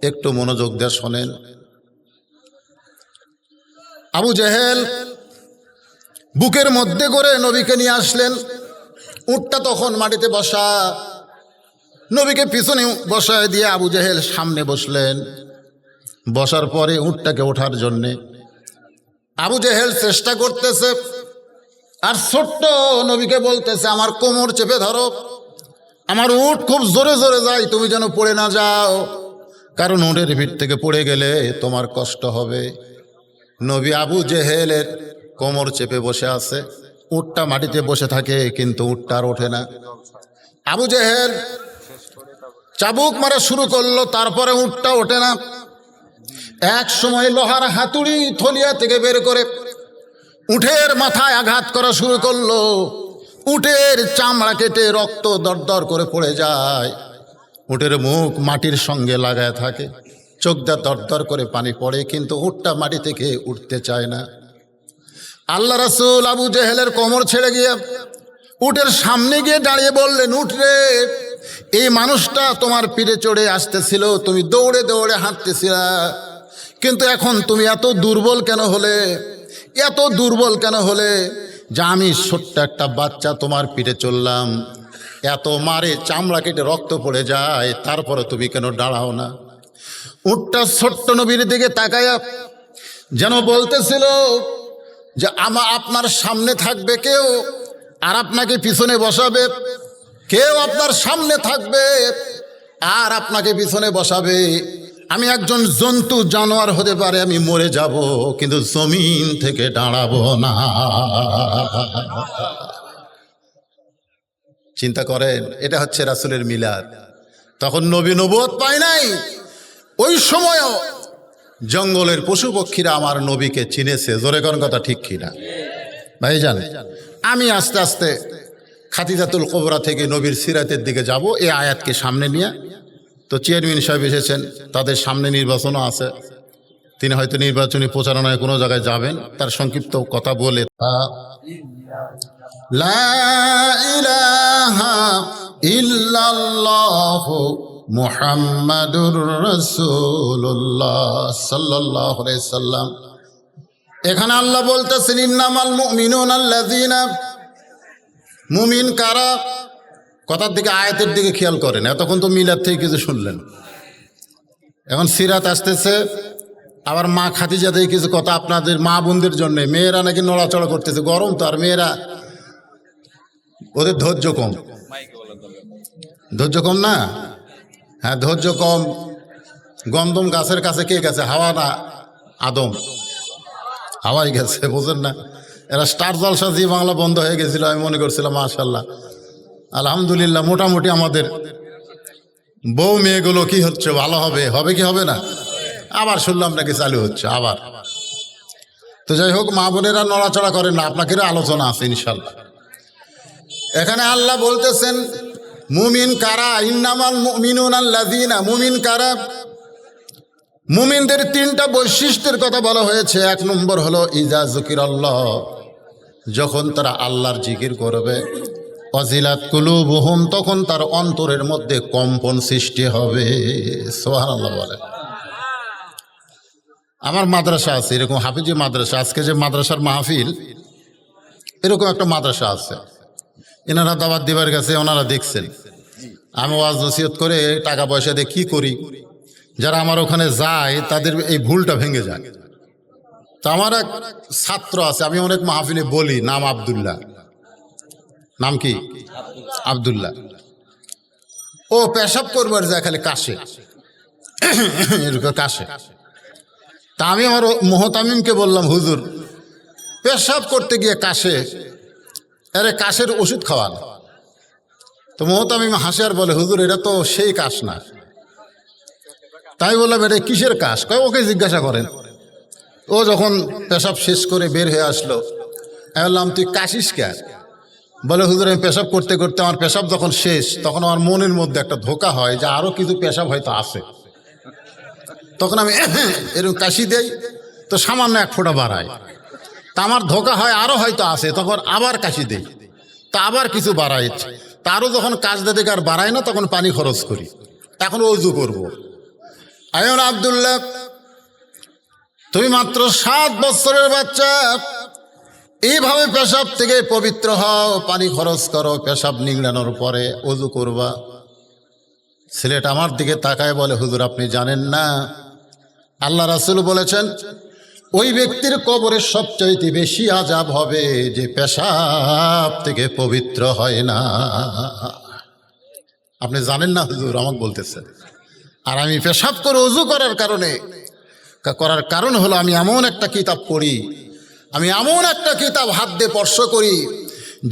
একটু মনোযোগ দিয়ে শোনেন। আবু জেহেল বুকের মধ্যে করে নবীকে নিয়ে আসলেন। উটটা তখন মাটিতে বসা, নবীকে পিছনে বসায় দিয়ে আবু জেহেল সামনে বসলেন। বসার পরে উটটাকে ওঠার জন্যে আবু জেহেল চেষ্টা করতেছে, আর ছোট্ট নবীকে বলতেছে আমার কোমর চেপে ধরো, আমার উট খুব জোরে জোরে যায়, তুমি যেন পড়ে না যাও, কারণ উটের ভিড় থেকে পড়ে গেলে তোমার কষ্ট হবে। নবী আবু জেহেলের কোমর চেপে বসে আছে, উটটা মাটিতে বসে থাকে, কিন্তু উটটা আর ওঠে না। আবু জেহেল চাবুক মারা শুরু করলো, তারপরে উটটা ওঠে না। এক সময় লোহার হাতুড়ি থলিয়া থেকে বের করে উটের মাথায় আঘাত করা শুরু করলো। উটের চামড়া কেটে রক্ত দরদর করে পড়ে যায়। উটের মুখ মাটির সঙ্গে লাগায় থাকে, চোখ দা দরদর করে পানি পড়ে, কিন্তু উটটা মাটি থেকে উঠতে চায় না। আল্লাহ রাসূল আবু জেহেলের কোমর ছেড়ে গিয়ে উটের সামনে গিয়ে দাঁড়িয়ে বললেন, উঠ রে, এই মানুষটা তোমার পিঠে চড়ে আসতেছিল, তুমি দৌড়ে দৌড়ে হাঁটতেছিলা, কিন্তু এখন তুমি এত দুর্বল কেন হলে, এত দুর্বল কেন হলে যে আমি ছোট্ট একটা বাচ্চা তোমার পিঠে চললাম, এত মারে চামড়া কেটে রক্ত পড়ে যায়, তারপরে তুমি কেন দাঁড়াও না? উটটা ছোট্ট নবীর দিকে তাকায়া যেন বলতেছিল যে আপনার সামনে থাকবে কেউ আর আপনাকে পিছনে বসাবে, কেউ আপনার সামনে থাকবে আর আপনাকে পিছনে বসাবে। আমি একজন জন্তু জানোয়ার হতে পারে, আমি মরে যাব, কিন্তু জমিন থেকে দাঁড়াবো না। চিন্তা করেন, এটা হচ্ছে রাসূলের মিলাদ। তখন নবী নবুয়ত পায় নাই, ওই সময়ও জঙ্গলের পশু পক্ষীরা আমার নবীকে চিনেছে। জোরে কোন কথা ঠিক কিনা ভাইজান? আমি আস্তে আস্তে খাদিজাতুল কুবরা থেকে নবীর সিরাতের দিকে যাব, এই আয়াতকে সামনে নিয়ে। তো চেয়ারম্যান সাহেব এসেছেন, তাদের সামনে নির্বাচনও আছে, তিনি হয়তো নির্বাচনী প্রচারণায় কোনো জায়গায় যাবেন, তার সংক্ষিপ্ত কথা বলে লা ইলাহা ইল্লাল্লাহু মুহাম্মাদুর রাসূলুল্লাহ সাল্লাল্লাহু আলাইহি সাল্লাম। এখানে আল্লাহ বলতেছেন ইন্নামাল মুমিনুনা আল্লাযীনা, মুমিন কারা? কথার দিকে, আয়াতের দিকে খেয়াল করেন। এতক্ষণ তো মিলাদ থেকে কিছু শুনলেন, এখন সিরাত আসতেছে। আবার মা খাদিজা থেকে কিছু কথা আপনাদের মা বোনদের জন্য। মেয়েরা নাকি নড়াচড়া করতেছে, গরম তো, আর মেয়েরা ওদের ধৈর্য কম। ধৈর্য কম না? হ্যাঁ, ধৈর্য কম। গন্ধম গাছের কাছে কে গেছে? হাওয়া না আদম? হাওয়াই গেছে, বোঝেন না? এরা স্টার জলসা জি বাংলা বন্ধ হয়ে গেছিল, আমি মনে করছিলাম মাশাআল্লাহ আলহামদুলিল্লাহ মোটামুটি আমাদের বউ মেয়েগুলো কি হচ্ছে, ভালো হবে, হবে কি হবে না? আবার শুনলাম নাকি চালু হচ্ছে আবার। তো যাই হোক, মা বোনেরা নড়াচড়া করেন না, আপনাকে আলোচনা আছে ইনশাল্লাহ। এখানে আল্লাহ বলতেছেন মুমিন কারা, ইন্নামাল মুমিনুনা আল্লাযীনা, মুমিন কারা? মুমিনদের তিনটা বৈশিষ্ট্যের কথা বলা হয়েছে। এক নম্বর হলো ইজা যুকিরাল্লাহ, যখন তারা আল্লাহর জিকির করবে, ওয়াজিলাত কুলুবুহুম, তখন তার অন্তরের মধ্যে কম্পন সৃষ্টি হবে। সুবহানাল্লাহ বলে। আমার মাদ্রাসা আছে, এরকম হাফিজি মাদ্রাসা, আজকে যে মাদ্রাসার মাহফিল, এরকম একটা মাদ্রাসা আছে। এনারা দাওয়াত দিবার কাছে, ওনারা দেখছেন আমি ওয়াজ নসিহত করে টাকা পয়সা দিয়ে কী করি, যারা আমার ওখানে যায় তাদের এই ভুলটা ভেঙে যায়। তো আমার এক ছাত্র আছে, আমি অনেক মাহফিলে বলি, নাম আব্দুল্লাহ। নাম কি? আব্দুল্লাহ। ও পেশাব করবার যায় খালি কাশে, এরকম কাশে। তা আমি আমার মোহতামিমকে বললাম, হুজুর পেশাব করতে গিয়ে কাশে, আরে কাশের ওষুধ খাওয়ান। তো মোহতামিম হাসে আর বলে, হুজুর এটা তো সেই কাশ না। তাই বললাম এটা কিসের কাশ? কয় ওকে জিজ্ঞাসা করেন। ও যখন পেশাব শেষ করে বের হয়ে আসলো, আমি বললাম তুই কাশিস কে? বলে হুজুর আমি পেশাব করতে করতে আমার পেশাব যখন শেষ, তখন আমার মনের মধ্যে একটা ধোঁকা হয় যে আরও কিছু পেশাব হয়তো আছে, তখন আমি এরকম কাশি দেই, তো সামান্য এক ফোঁটা বাড়ায়, তা আমার ধোঁকা হয় আরও হয়তো আছে, তখন আবার কাশি দেই, তা আবার কিছু বাড়াই, তারও যখন কাজ দিতে আর বাড়ায় না, তখন পানি খরচ করি, এখন অজু করব। আয়ন আব্দুল্লাহ, তুমি মাত্র 7 বছরের বাচ্চা, এইভাবে পেশাব থেকে পবিত্র হও, পানি খরচ করো, পেশাব নিংড়ানোর পরে ওযু করবা। ছেলেটা আমার দিকে তাকায় বলে, হুজুর আপনি জানেন না, আল্লাহ রাসূল বলেছেন ওই ব্যক্তির কবরে সবচাইতে বেশি আযাব হবে যে পেশাব থেকে পবিত্র হয় না। আপনি জানেন না হুজুর, আমাকে বলতেছেন। আর আমি পেশাব করে ওযু করার কারণ হলো আমি এমন একটা কিতাব পড়ি, আমি এমন একটা কিতাব হাত দিয়ে স্পর্শ করি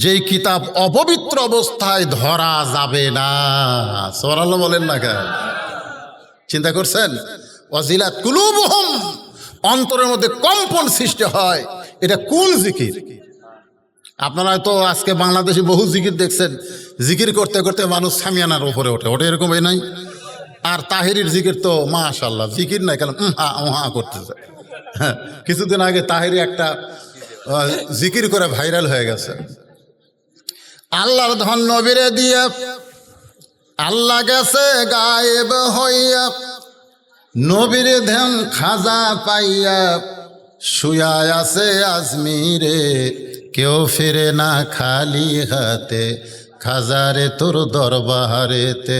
যেই কিতাব অপবিত্র অবস্থায় ধরা যাবে না। সুবহানাল্লাহ বলেন না কেন? চিন্তা করছেন? ওয়াজিলাত কুলুবুহুম, অন্তরের মধ্যে কম্পন সৃষ্টি হয়। এটা কোন জিকির? আপনারা তো আজকে বাংলাদেশে বহু জিকির দেখছেন, জিকির করতে করতে মানুষ সামিয়ানার উপরে ওঠে, এরকম নাই? আর তাহেরির জিকির তো মাশাআল্লাহ, জিকির নাই কেন করতেছে। হ্যাঁ, কিছুদিন আগে তাহেরি একটা জিকির করে ভাইরাল হয়ে গেছে। আল্লাহর ধন নবীরে দিয়া আল্লাহ গেছে গায়েব হইয়া, নবীর ধ্যান খাজা পাইয়া, শুয়া আছে আজমিরে, কেউ ফিরে না খালি হাতে, খাজারে তোর দরবারেতে।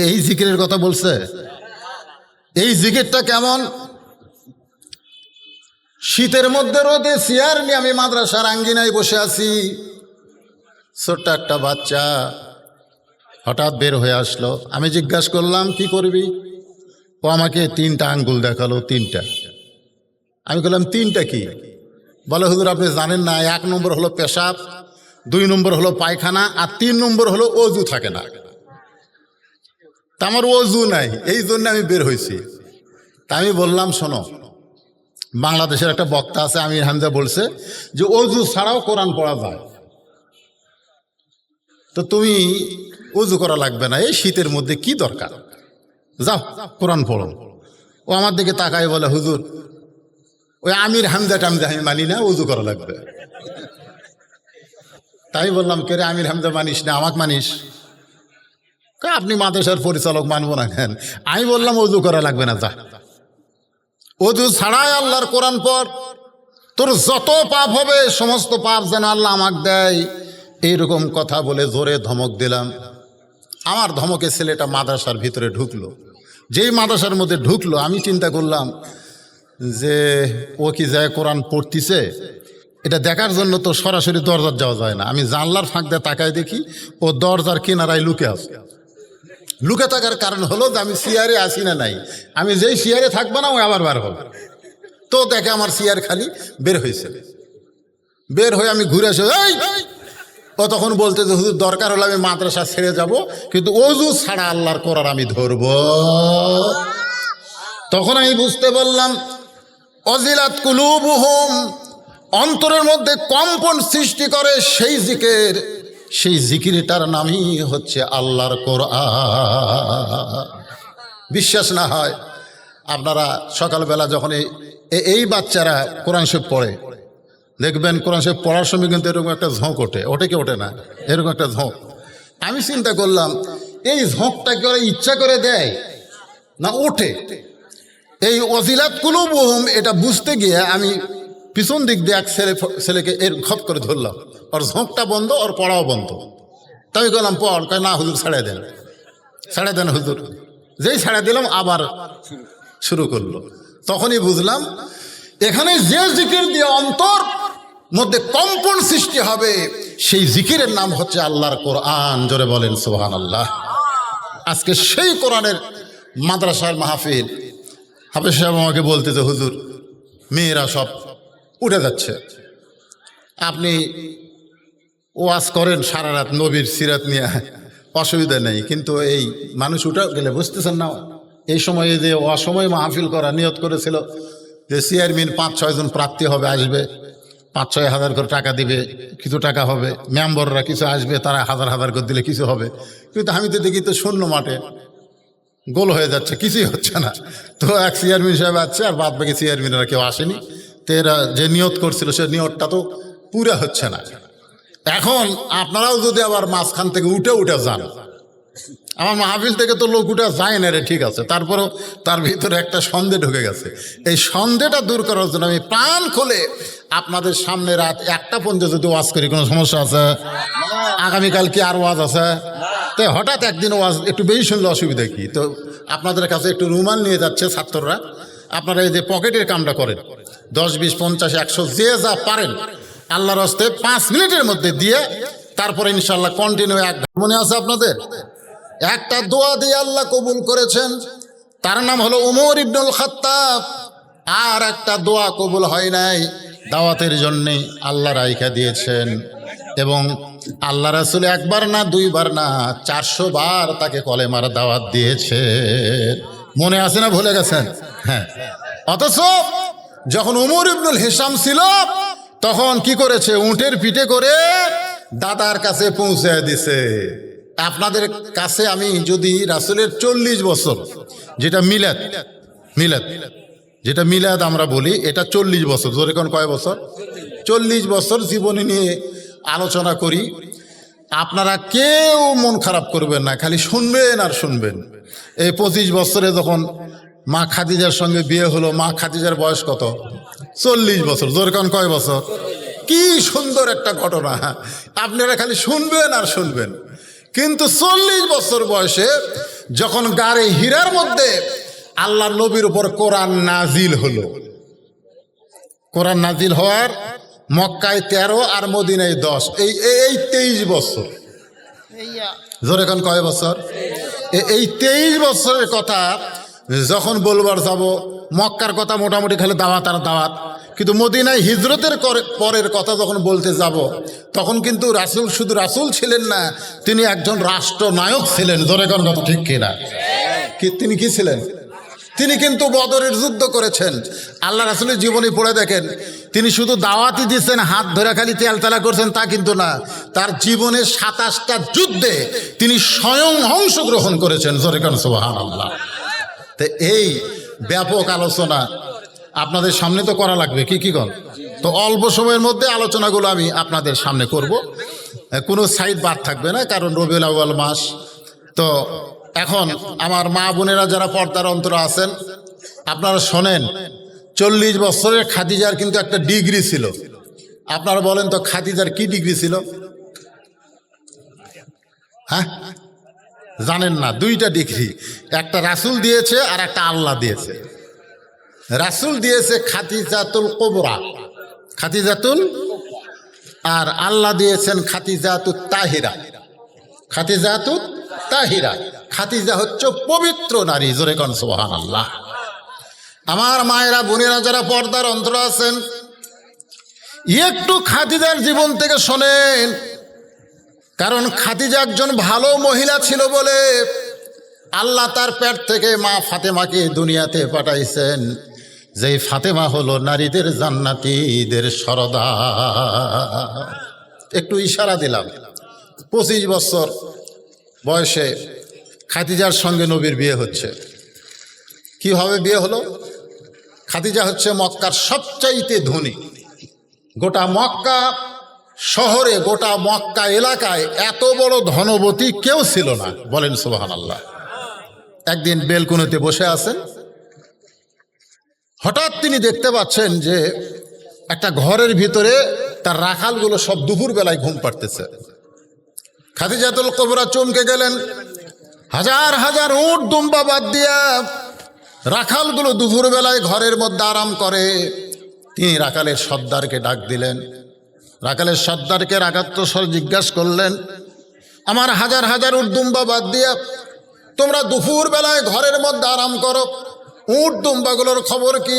এই জিকিরের কথা বলছে। এই জিকিরটা কেমন? শীতের মধ্যে রোদে চেয়ার নিয়ে আমি মাদ্রাসার আঙ্গিনায় বসে আছি, ছোট্ট একটা বাচ্চা হঠাৎ বের হয়ে আসলো। আমি জিজ্ঞাসা করলাম কি করবি? ও আমাকে 3টা আঙ্গুল দেখালো, 3টা। আমি বললাম 3টা কি? বলে হুজুর আপনি জানেন না, 1 নম্বর হলো পেশাব, 2 নম্বর হলো পায়খানা, আর 3 নম্বর হলো অজু থাকে না। তা আমার অজু নাই, এই জন্য আমি বের হয়েছি। তা আমি বললাম শোনো, বাংলাদেশের একটা বক্তা আছে আমির হামজা, বলছে যে অজু ছাড়াও কোরআন পড়া যায়, তো তুমি অজু করা লাগবে না, এই শীতের মধ্যে কি দরকার, যাও কোরআন পড়ো। ও আমার দিকে তাকায় বলে হুজুর ওই আমির হামজা টামজা আমি মানি না, অজু করা লাগবে। তাই বললাম কে রে, আমির হামজা মানিস না, আমাকে মানিস? আপনি মাদ্রাসার পরিচালক, মানবো না কেন? আমি বললাম অজু করা লাগবে না, যা অজু ছাড়াই আল্লাহর কোরআন পড়, তোর যত পাপ হবে সমস্ত পাপ যেন আল্লাহ আমাকে দেয়। এইরকম কথা বলে জোরে ধমক দিলাম। আমার ধমকে ছেলেটা মাদ্রাসার ভিতরে ঢুকলো। যেই মাদ্রাসার মধ্যে ঢুকলো আমি চিন্তা করলাম যে ও কি যায় কোরআন পড়তিছে, এটা দেখার জন্য তো সরাসরি দরজার যাওয়া যায় না। আমি জানলার ফাঁক দিয়ে তাকায় দেখি ও দরজার কিনারায় লুকে আছে। লুকে থাকার কারণ হলো যে আমি চেয়ারে আসি না নাই, আমি যেই চেয়ারে থাকবো না ও আবার বার হবে। তো দেখে আমার চেয়ার খালি, বের হয়েছে। বের হয়ে আমি ঘুরে এসে ও তখন বলতে যে হুজুর দরকার হলে আমি মাদ্রাসা ছেড়ে যাব, কিন্তু অজু ছাড়া আল্লাহর কোরআন আমি ধরব। তখন আমি বুঝতে পারলাম ওয়াজিলাত কুলুবুহুম, অন্তরের মধ্যে কম্পন সৃষ্টি করে সেই জিকির, সেই জিকিরটার নামই হচ্ছে আল্লাহর কোরআন। বিশ্বাস না হয় আপনারা সকালবেলা যখন এই বাচ্চারা কোরআন শরীফ পড়ে দেখবেন, কোরআন শরীফ পড়ার সময় কিন্তু এরকম একটা ঝোঁক ওঠে, ওঠে কি ওঠে না, এরকম একটা ঝোঁক। আমি চিন্তা করলাম এই ঝোঁকটা কি ওরা ইচ্ছা করে দেয় না ওঠে? এই ওয়াজিলাত কুলুবুহুম এটা বুঝতে গিয়ে আমি পিছন দিক দিয়ে এক ছেলেকে এর খপ করে ধরলাম, ওর ঝোঁকটা বন্ধ, ওর পড়াও বন্ধ। তাই বললাম পড়, কয় না হুজুর ছাড়াই দেন, ছাড়াই দেন হুজুর। যেই ছাড়াই দিলাম আবার শুরু করলো। তখনই বুঝলাম এখানে যে জিকির দিয়ে অন্তর মধ্যে কম্পন সৃষ্টি হবে সেই জিকিরের নাম হচ্ছে আল্লাহর কোরআন। জোরে বলেন সুবহানাল্লাহ। আজকে সেই কোরআনের মাদ্রাসার মাহফিল। হাফেজ সাহেব আমাকে বলতে যে হুজুর মেয়েরা সব উঠে যাচ্ছে, আপনি ওয়াজ করেন সারা রাত নবীর সিরাত নিয়ে, অসুবিধা নেই, কিন্তু এই মানুষ উঠে গেলে বুঝতেছেন না, এই সময়ে যে অসময় মাহফিল করা নিয়ত করেছিল যে চেয়ারম্যান 5-6 জন প্রার্থী হবে, আসবে 5-6 হাজার করে টাকা দিবে, কিছু টাকা হবে, মেম্বাররা কিছু আসবে, তারা 1000 করে দিলে কিছু হবে। কিন্তু আমি তো দেখি তো শূন্য মাঠে গোল হয়ে যাচ্ছে, কিছুই হচ্ছে না। তো এক চেয়ারম্যান সাহেব আছে, আর বাদ বাকি চেয়ারম্যানরা কেউ আসেনি। তো এরা যে নিয়ত করছিল সে নিয়তটা তো পুরা হচ্ছে না। এখন আপনারাও যদি আবার মাঝখান থেকে উঠে যান, আমার মাহফিল থেকে তো লোকুটা যায় না রে, ঠিক আছে, তারপরেও তার ভিতরে একটা সন্দেহ ঢুকে গেছে। এই সন্দেহটা দূর করার জন্য আমি প্রাণ খুলে আপনাদের সামনে রাত 1টা পর্যন্ত যদি ওয়াজ করি, কোনো সমস্যা আছে? আগামীকাল কি আর ওয়াজ আছে? তো হঠাৎ একদিন ওয়াজ একটু বেশি শুনলে অসুবিধা কি? তো আপনাদের কাছে একটু রুমাল নিয়ে যাচ্ছে ছাত্ররা, আপনারা এই যে পকেটের কামটা করেন, 10, 20, 50, 100 যে যা পারেন আল্লাহর হস্তে 5 মিনিটের মধ্যে দিয়ে তারপরে ইনশাল্লাহ কন্টিনিউ। মনে আছে আপনাদের একটা দোয়া দিয়ে আল্লাহ কবুল করেছেন, তার নাম হলো উমর ইবনুল খাত্তাব। আর একটা দোয়া কবুল হয় নাই, দাওয়াতের জন্যে আল্লাহ রাইখা দিয়েছেন, এবং আল্লাহ রাসূল 1 বার না 2 বার না 400 বার তাকে কলেমার দাওয়াত দিয়েছে। মনে আছে না ভুলে গেছেন? হ্যাঁ। অথচ যখন উমর ইবনুল হিসাম ছিল তখন কি করেছে? উটের পিঠে করে দাদার কাছে পৌঁছে দিছে। আপনাদের কাছে আমি যদি রাসূলের 40 বছর, যেটা মিলাদ যেটা মিলাদ আমরা বলি, এটা 40 বছর, জোরে কোন কয় বছর? 40 বছর জীবনী নিয়ে আলোচনা করি, আপনারা কেউ মন খারাপ করবেন না, খালি শুনবেন আর শুনবেন। এই 25 বছরে যখন মা খাদিজার সঙ্গে বিয়ে হলো, মা খাদিজার বয়স কত? 40 বছর, জোরে কোন কয় বছর? কি সুন্দর একটা ঘটনা, আপনারা খালি শুনবেন আর শুনবেন। কিন্তু 40 বছর বয়সে যখন গাড়ে হীরার মধ্যে আল্লাহর নবীর উপর কোরআন নাজিল হলো, কোরআন নাজিল হওয়ার মক্কায় 13 আর মদিনায় 10, এই 23 বছর। জোরে কোন কয় বছর? এই 23 বছরের কথা যখন বলবার যাব, মক্কার কথা মোটামুটি খালি দাওয়াত আর দাওয়াত, কিন্তু মদিনায় হিজরতের পরের কথা যখন বলতে যাব, তখন কিন্তু রাসূল শুধু রাসূল ছিলেন না, তিনি একজন রাষ্ট্রনায়ক ছিলেন। জোরে কোন কথা ঠিক কিনা? তিনি কি ছিলেন? তিনি কিন্তু বদরের যুদ্ধ করেছেন। আল্লাহ রাসূলের জীবনী পড়ে দেখেন, তিনি শুধু দাওয়াতই দিচ্ছেন, হাত ধরে খালি তেলতেলা করছেন তা কিন্তু না, তার জীবনের 27টা যুদ্ধে তিনি স্বয়ং অংশগ্রহণ করেছেন। জোরে কোন সুবহানাল্লাহ। তো এই ব্যাপক আলোচনা আপনাদের সামনে তো করা লাগবে, কি কন? তো অল্প সময়ের মধ্যে আলোচনাগুলো আমি আপনাদের সামনে করব, কোনো সাইড বাদ থাকবে না, কারণ রবিউল আউয়াল মাস। তো এখন আমার মা বোনেরা যারা পর্দার অন্তরে আছেন, আপনারা শোনেন, 40 বছরের খাদিজার কিন্তু একটা ডিগ্রি ছিল। আপনারা বলেন তো খাদিজার কি ডিগ্রি ছিল? হ্যাঁ, জানেন না? 2টা ডিগ্রি, একটা রাসূল দিয়েছে আর একটা আল্লাহ দিয়েছে। রাসূল দিয়েছে খাদিজাতুল কুবরা, খাদিজাতুল, আর আল্লাহ দিয়েছেন খাদিজাতুত তাহিরা। খাদিজাতুত তাহিরা, খাদিজা হচ্ছে পবিত্র নারী। জোরে কোন সুবহানাল্লাহ। আমার মায়েরা বোনেরা যারা পর্দার অন্তরে আছেন, একটু খাদিজার জীবন থেকে শোনেন, কারণ খাদিজা একজন ভালো মহিলা ছিল বলে আল্লাহ তার পেট থেকে মা ফাতেমাকে দুনিয়াতে পাঠাইছেন। যেই ফাতেমা হলো নারীদের জান্নাতীদের সরদার। একটু ইশারা দিলাম, 25 বছর বয়সে খাদিজার সঙ্গে নবীর বিয়ে হচ্ছে। কিভাবে বিয়ে হলো? খাদিজা হচ্ছে মক্কার সবচাইতে ধনী। গোটা মক্কা শহরে, গোটা মক্কা এলাকায় এত বড় ধনবতী কেউ ছিল না। বলেন সুবহানাল্লাহ। একদিন বেলকুনিতে বসে আছেন, হঠাৎ তিনি দেখতে পাচ্ছেন যে একটা ঘরের ভিতরে তার রাখালগুলো সব দুপুর বেলায় ঘুম পাড়তেছে। খাদিজাতুল কুবরা চমকে গেলেন। হাজার হাজার উট দুম্বা বাদ দিয়া রাখালগুলো দুপুর বেলায় ঘরের মধ্যে আরাম করে। তিনি রাখালের সর্দারকে ডাক দিলেন। রাখালের সর্দারকে রাগাত্মস্বর জিজ্ঞাসা করলেন, আমার হাজার হাজার উট দুম্বা বাদ দিয়া তোমরা দুপুর বেলায় ঘরের মধ্যে আরাম করো, উট দুম্বাগুলোর খবর কি?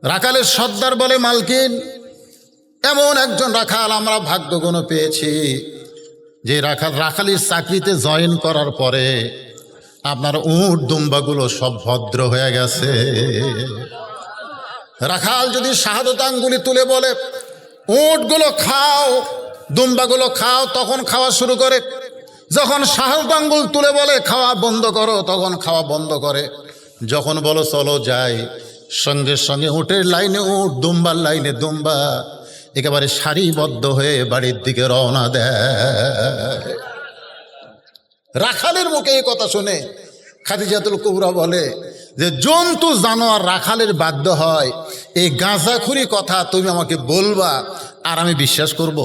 রাখালের সর্দার বলে, মালকিন, এমন একজন রাখাল আমরা ভাগ্যগুণ পেয়েছি যে রাখালির চাকরিতে জয়েন করার পরে আপনার উট দুম্বাগুলো সব ভদ্র হয়ে গেছে। রাখাল যদি শাহাদত আঙ্গুলি তুলে বলে উটগুলো খাও, দুম্বাগুলো খাও, তখন খাওয়া শুরু করে। যখন শাহাদত আঙ্গুল তুলে বলে খাওয়া বন্ধ করো, তখন খাওয়া বন্ধ করে। যখন বলো চলো যাই, সঙ্গে সঙ্গে উটের লাইনে উট, দুম্বার লাইনে দুম্বা একেবারে সারিবদ্ধ হয়ে বাড়ির দিকে রওনা দেয়। রাখালের মুখে এই কথা শুনে খাদিজাতুল কুবরা বলে যে জন্তু জানোয়ার রাখালের বাধ্য হয়, এই গাঁজাখুরি কথা তুমি আমাকে বলবা আর আমি বিশ্বাস করব?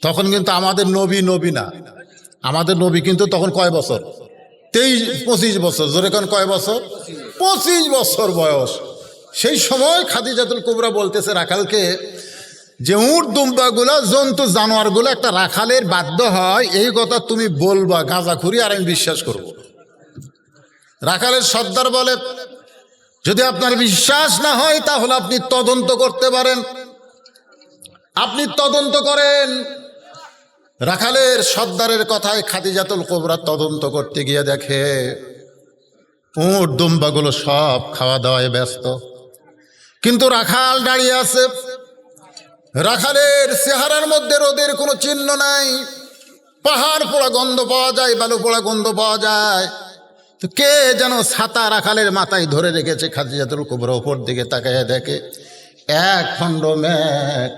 তখন কিন্তু আমাদের নবী না, আমাদের নবী কিন্তু তখন কয় বছর? 23-25 বছর। জোরে কোন কয় বছর? 25 বছর বয়স। সেই সময় খাদিজাতুল কুবরা বলতেছে রাখালকে যে উট দুম্বাগুলা জন্তু জানোয়ারগুলো একটা রাখালের বাধ্য হয়, এই কথা তুমি বলবা গাঁজাখুরি আর আমি বিশ্বাস করব। রাখালের সর্দার বলে যদি আপনার বিশ্বাস না হয় তাহলে আপনি তদন্ত করতে পারেন, আপনি তদন্ত করেন। রাখালের সর্দারের কথায় খাদিজাতুল কুবরা তদন্ত করতে গিয়ে দেখে উট দুম্বাগুলো সব খাওয়া দাওয়ায় ব্যস্ত, কিন্তু রাখাল দাঁড়িয়ে আছে। রাখালের চেহারার মধ্যে রোদের কোনো চিহ্ন নাই, পাহাড় পোড়া গন্ধ পাওয়া যায়, বালু পোড়া গন্ধ পাওয়া যায়। তো কে যেন ছাতা রাখালের মাথায় ধরে রেখেছে। খাদিজাতুল কুবরা উপর দিকে তাকায় দেখে এক খণ্ড মেঘ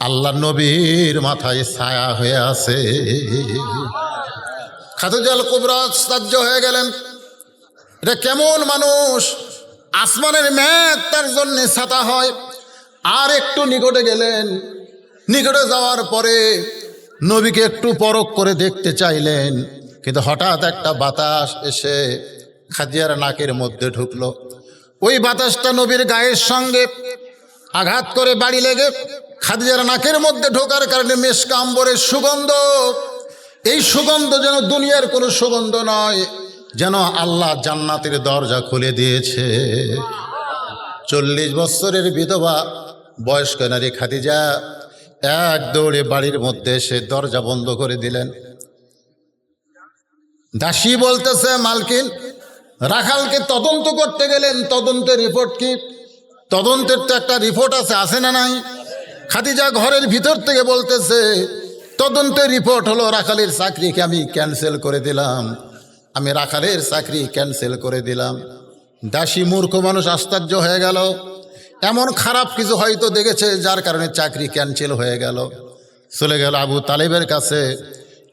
আল্লাহ নবীর মাথায় ছায়া হয়ে আছে। খাদিজাতুল কুবরা আশ্চর্য হয়ে গেলেন, এটা কেমন মানুষ, আসমানের মেঘ তার জন্য ছাতা হয়। আর একটু নিকটে গেলেন, নিকটে যাওয়ার পরে নবীকে একটু পরখ করে দেখতে চাইলেন, কিন্তু হঠাৎ একটা বাতাস এসে খাদিজার নাকের মধ্যে ঢুকলো। ওই বাতাসটা নবীর গায়ের সঙ্গে আঘাত করে বাড়ি লেগে খাদিজার নাকের মধ্যে ঢোকার কারণে মেশক আম্বরের সুগন্ধ, এই সুগন্ধ যেন দুনিয়ার কোনো সুগন্ধ নয়, যেন আল্লাহ জান্নাতের দরজা খুলে দিয়েছে। 40 বছরের বিধবা বয়স্ক নারী খাদিজা এক দৌড়ে বাড়ির মধ্যে এসে দরজা বন্ধ করে দিলেন। দাসী বলতেছে মালকিন রাখালকে তদন্ত করতে গেলেন, তদন্তের রিপোর্ট কি? তদন্তের তো একটা রিপোর্ট আছে না নাই? খাদিজা ঘরের ভিতর থেকে বলতেছে তদন্তের রিপোর্ট হলো রাখালের চাকরিকে আমি ক্যান্সেল করে দিলাম, আমি রাখালের চাকরি ক্যান্সেল করে দিলাম। দাসী মূর্খ মানুষ আশ্চর্য হয়ে গেল, এমন খারাপ কিছু হয়তো দেখেছে যার কারণে চাকরি ক্যান্সেল হয়ে গেল। চলে গেল আবু তালেবের কাছে,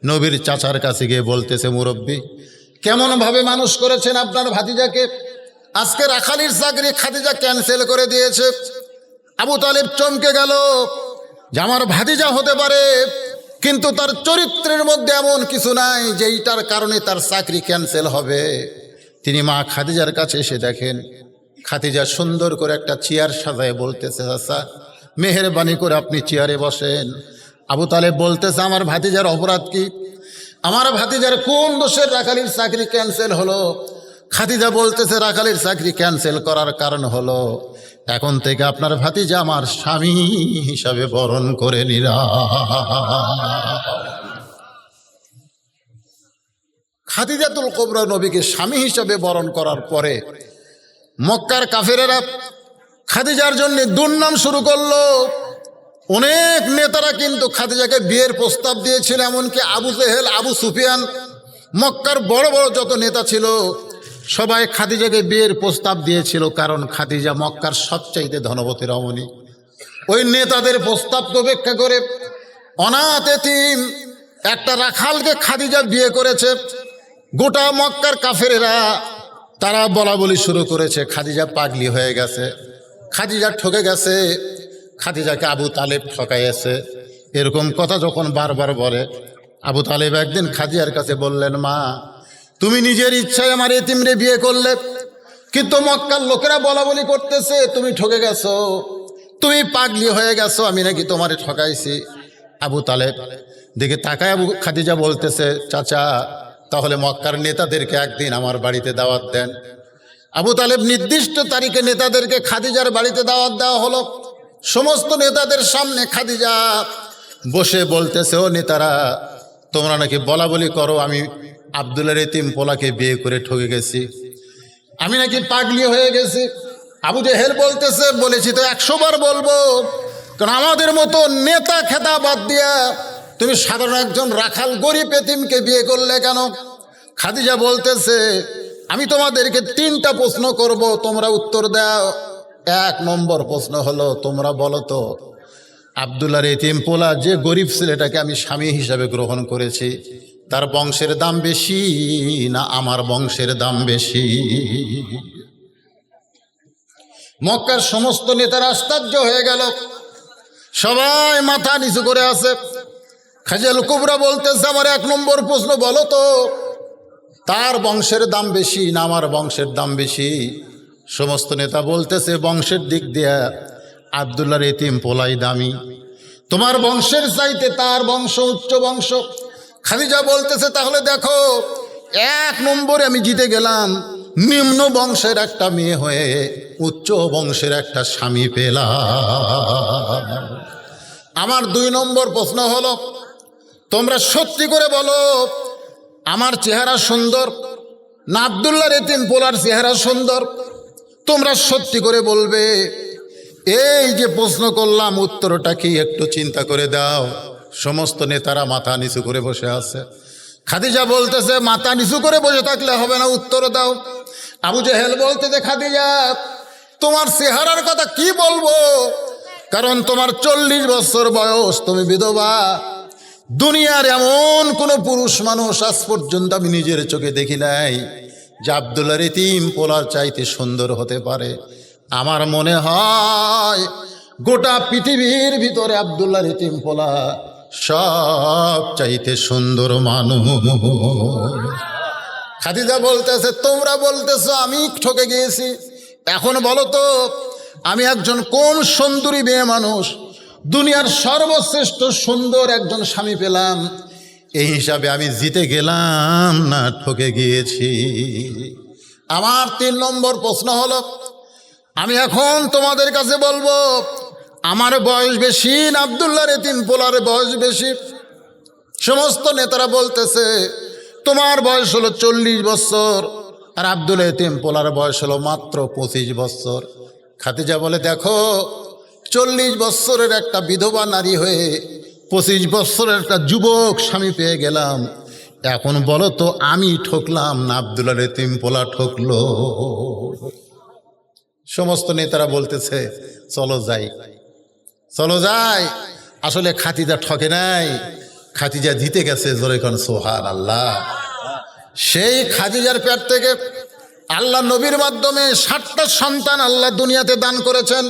নবীর চাচার কাছে গিয়ে বলতেছে মুরব্বী কেমনভাবে মানুষ করেছেন আপনার ভাতিজাকে, আজকে রাখালির চাকরি খাদিজা ক্যান্সেল করে দিয়েছে। আবু তালেব চমকে গেল যে আমার ভাতিজা হতে পারে, কিন্তু তার চরিত্রের মধ্যে এমন কিছু নাই যেইটার কারণে তার চাকরি ক্যান্সেল হবে। তিনি মা খাদিজার কাছে এসে দেখেন খাদিজা সুন্দর করে একটা চেয়ার সাজায় বলতেছে চাচা মেহেরবানি করে আপনি চেয়ারে বসেন। আবু তালেব বলতেছে আমার ভাতিজার অপরাধ কি, আমার ভাতিজার কোন দোষের রাখালির চাকরি ক্যান্সেল হলো? খাদিজা বলতেছে রাখালির চাকরি ক্যান্সেল করার কারণ হলো এখন থেকে আপনার ভাতিজা আমার স্বামী হিসাবে বরণ করে নিরা। খাদিজাতুল কুবরা নবীকে স্বামী হিসাবে বরণ করার পরে মক্কার কাফেরেরা খাদিজার জন্য দুর্নাম শুরু করলো। অনেক নেতারা কিন্তু খাদিজাকে বিয়ের প্রস্তাব দিয়েছিল, এমনকি আবু জেহেল, আবু সুফিয়ান, মক্কার বড় বড় যত নেতা ছিল সবাই খাদিজাকে বিয়ের প্রস্তাব দিয়েছিল, কারণ খাদিজা মক্কার সবচাইতে ধনবতী রমণী। ওই নেতাদের প্রস্তাবকে উপেক্ষা করে অনাথ এতিম একটা রাখালকে খাদিজা বিয়ে করেছে। গোটা মক্কার কাফেরেরা তারা বলা বলি শুরু করেছে খাদিজা পাগলি হয়ে গেছে, খাদিজা ঠকে গেছে, খাদিজাকে আবু তালেব ঠকাইছে। এরকম কথা যখন বারবার বলে আবু তালেব একদিন খাদিজার কাছে বললেন মা তুমি নিজের ইচ্ছায় আমার এতিমরে বিয়ে করলে, কিন্তু মক্কার লোকেরা বলা বলি করতেছে তুমি ঠকে গেছো, তুমি পাগলি হয়ে গেছো, আমি নাকি তোমারে ঠকাইছি। আবু তালেব দিকে তাকায় আবু খাদিজা বলতেছে চাচা তাহলে মক্কার নেতাদেরকে একদিন আমার বাড়িতে দাওয়াত দেন। আবু তালেব নির্দিষ্ট তারিখে নেতাদেরকে খাদিজার বাড়িতে দাওয়াত দেওয়া হলো। সমস্ত নেতাদের সামনে খাদিজা বসে বলতেছে ও নেতারা তোমরা নাকি বলা বলি করো আমি আব্দুল্লাহর এতিম পোলাকে বিয়ে করে ঠকে গেছি, আমি নাকি পাগলি হয়ে গেছি। আবু জেহেল বলতেছে বলেছি তো 100 বার বলবো, কারণ আমাদের মতো নেতা খেতা বাদ দিয়া তুমি সাধারণ একজন রাখাল গরিব এতিমকে বিয়ে করলে কেন? খাদিজা বলতেছে আমি তোমাদেরকে 3টা প্রশ্ন করব, তোমরা উত্তর দাও। 1 নম্বর প্রশ্ন হলো তোমরা বলো তো আব্দুল্লাহর এতিম পোলা যে গরিব ছেলেটাকে আমি স্বামী হিসাবে গ্রহণ করেছি তার বংশের দাম বেশি না আমার বংশের দাম বেশি? মক্কার সমস্ত নেতারা আশ্চর্য হয়ে গেল, সবাই মাথা নিচু করে আছে। খাজা আল কুবরা বলতেছে, আমার 1 নম্বর প্রশ্ন, বলো তো তার বংশের দাম বেশি না আমার বংশের দাম বেশি? সমস্ত নেতা বলতেছে, বংশের দিক দিয়ে আব্দুল্লাহর এতিম পোলাই দামি, তোমার বংশের চাইতে তার বংশ উচ্চ বংশ। খাদিজা বলতেছে, তাহলে দেখো 1 নম্বরে আমি জিতে গেলাম, নিম্ন বংশের একটা মেয়ে হয়ে উচ্চ বংশের একটা স্বামী পেলাম। আমার 2 নম্বর প্রশ্ন হলো, তোমরা সত্যি করে বলো আমার চেহারা সুন্দর না আব্দুল্লাহর এতিম পোলার চেহারা সুন্দর? তোমরা সত্যি করে বলবে। এই যে প্রশ্ন করলাম, উত্তরটা কি একটু চিন্তা করে দাও। সমস্ত নেতারা মাথা নিচু করে বসে আছে। খাদিজা বলতেছে, মাথা নিচু করে বসে থাকলে হবে না, উত্তর দাও। আবু জেহেল বলতেছে, খাদিজা তোমার চেহারার কথা কি বলবো, কারণ তোমার 40 বছর বয়স, তুমি বিধবা। দুনিয়ার এমন কোন পুরুষ মানুষ আজ পর্যন্ত আমি নিজের চোখে দেখি নাই যে আব্দুল্লাহর এতিম পোলার চাইতে সুন্দর হতে পারে। আমার মনে হয় গোটা পৃথিবীর ভিতরে আব্দুল্লাহর এতিম পোলা সব চাইতে সুন্দর মানুষ। খাদিজা বলতেছে, তোমরা বলতেছো আমি ঠকে গিয়েছি, এখন বলো তো আমি একজন কোন সুন্দরী মেয়ে মানুষ দুনিয়ার সর্বশ্রেষ্ঠ সুন্দর একজন স্বামী পেলাম, এই হিসাবে আমি জিতে গেলাম না ঠকে গিয়েছি? আমার 3 নম্বর প্রশ্ন হলো, আমি এখন তোমাদের কাছে বলবো আমার বয়স বেশি না আব্দুল্লাহর এতিম পোলার বয়স বেশি? সমস্ত নেতারা বলতেছে, তোমার বয়স হলো 40 বছর আর আব্দুল এতিম পোলার বয়স হলো মাত্র 25 বছর। খাদিজা বলে, দেখো 40 বছরের একটা বিধবা নারী হয়ে 25 বছরের একটা যুবক স্বামী পেয়ে গেলাম, এখন বলো তো আমি ঠকলাম না আব্দুল্লাহর এতিম পোলা ঠকলো? সমস্ত নেতারা বলতেছে, চলো যাই, চলো যাই। আসলে খাদিজা ঠকে নাই, খাদিজা জিতে গেছে। জোরে কোন সুবহানাল্লাহ। সেই খাদিজার পেট থেকে আল্লাহ নবীর মাধ্যমে 60টা সন্তান আল্লাহ দুনিয়াতে দান করেছেন।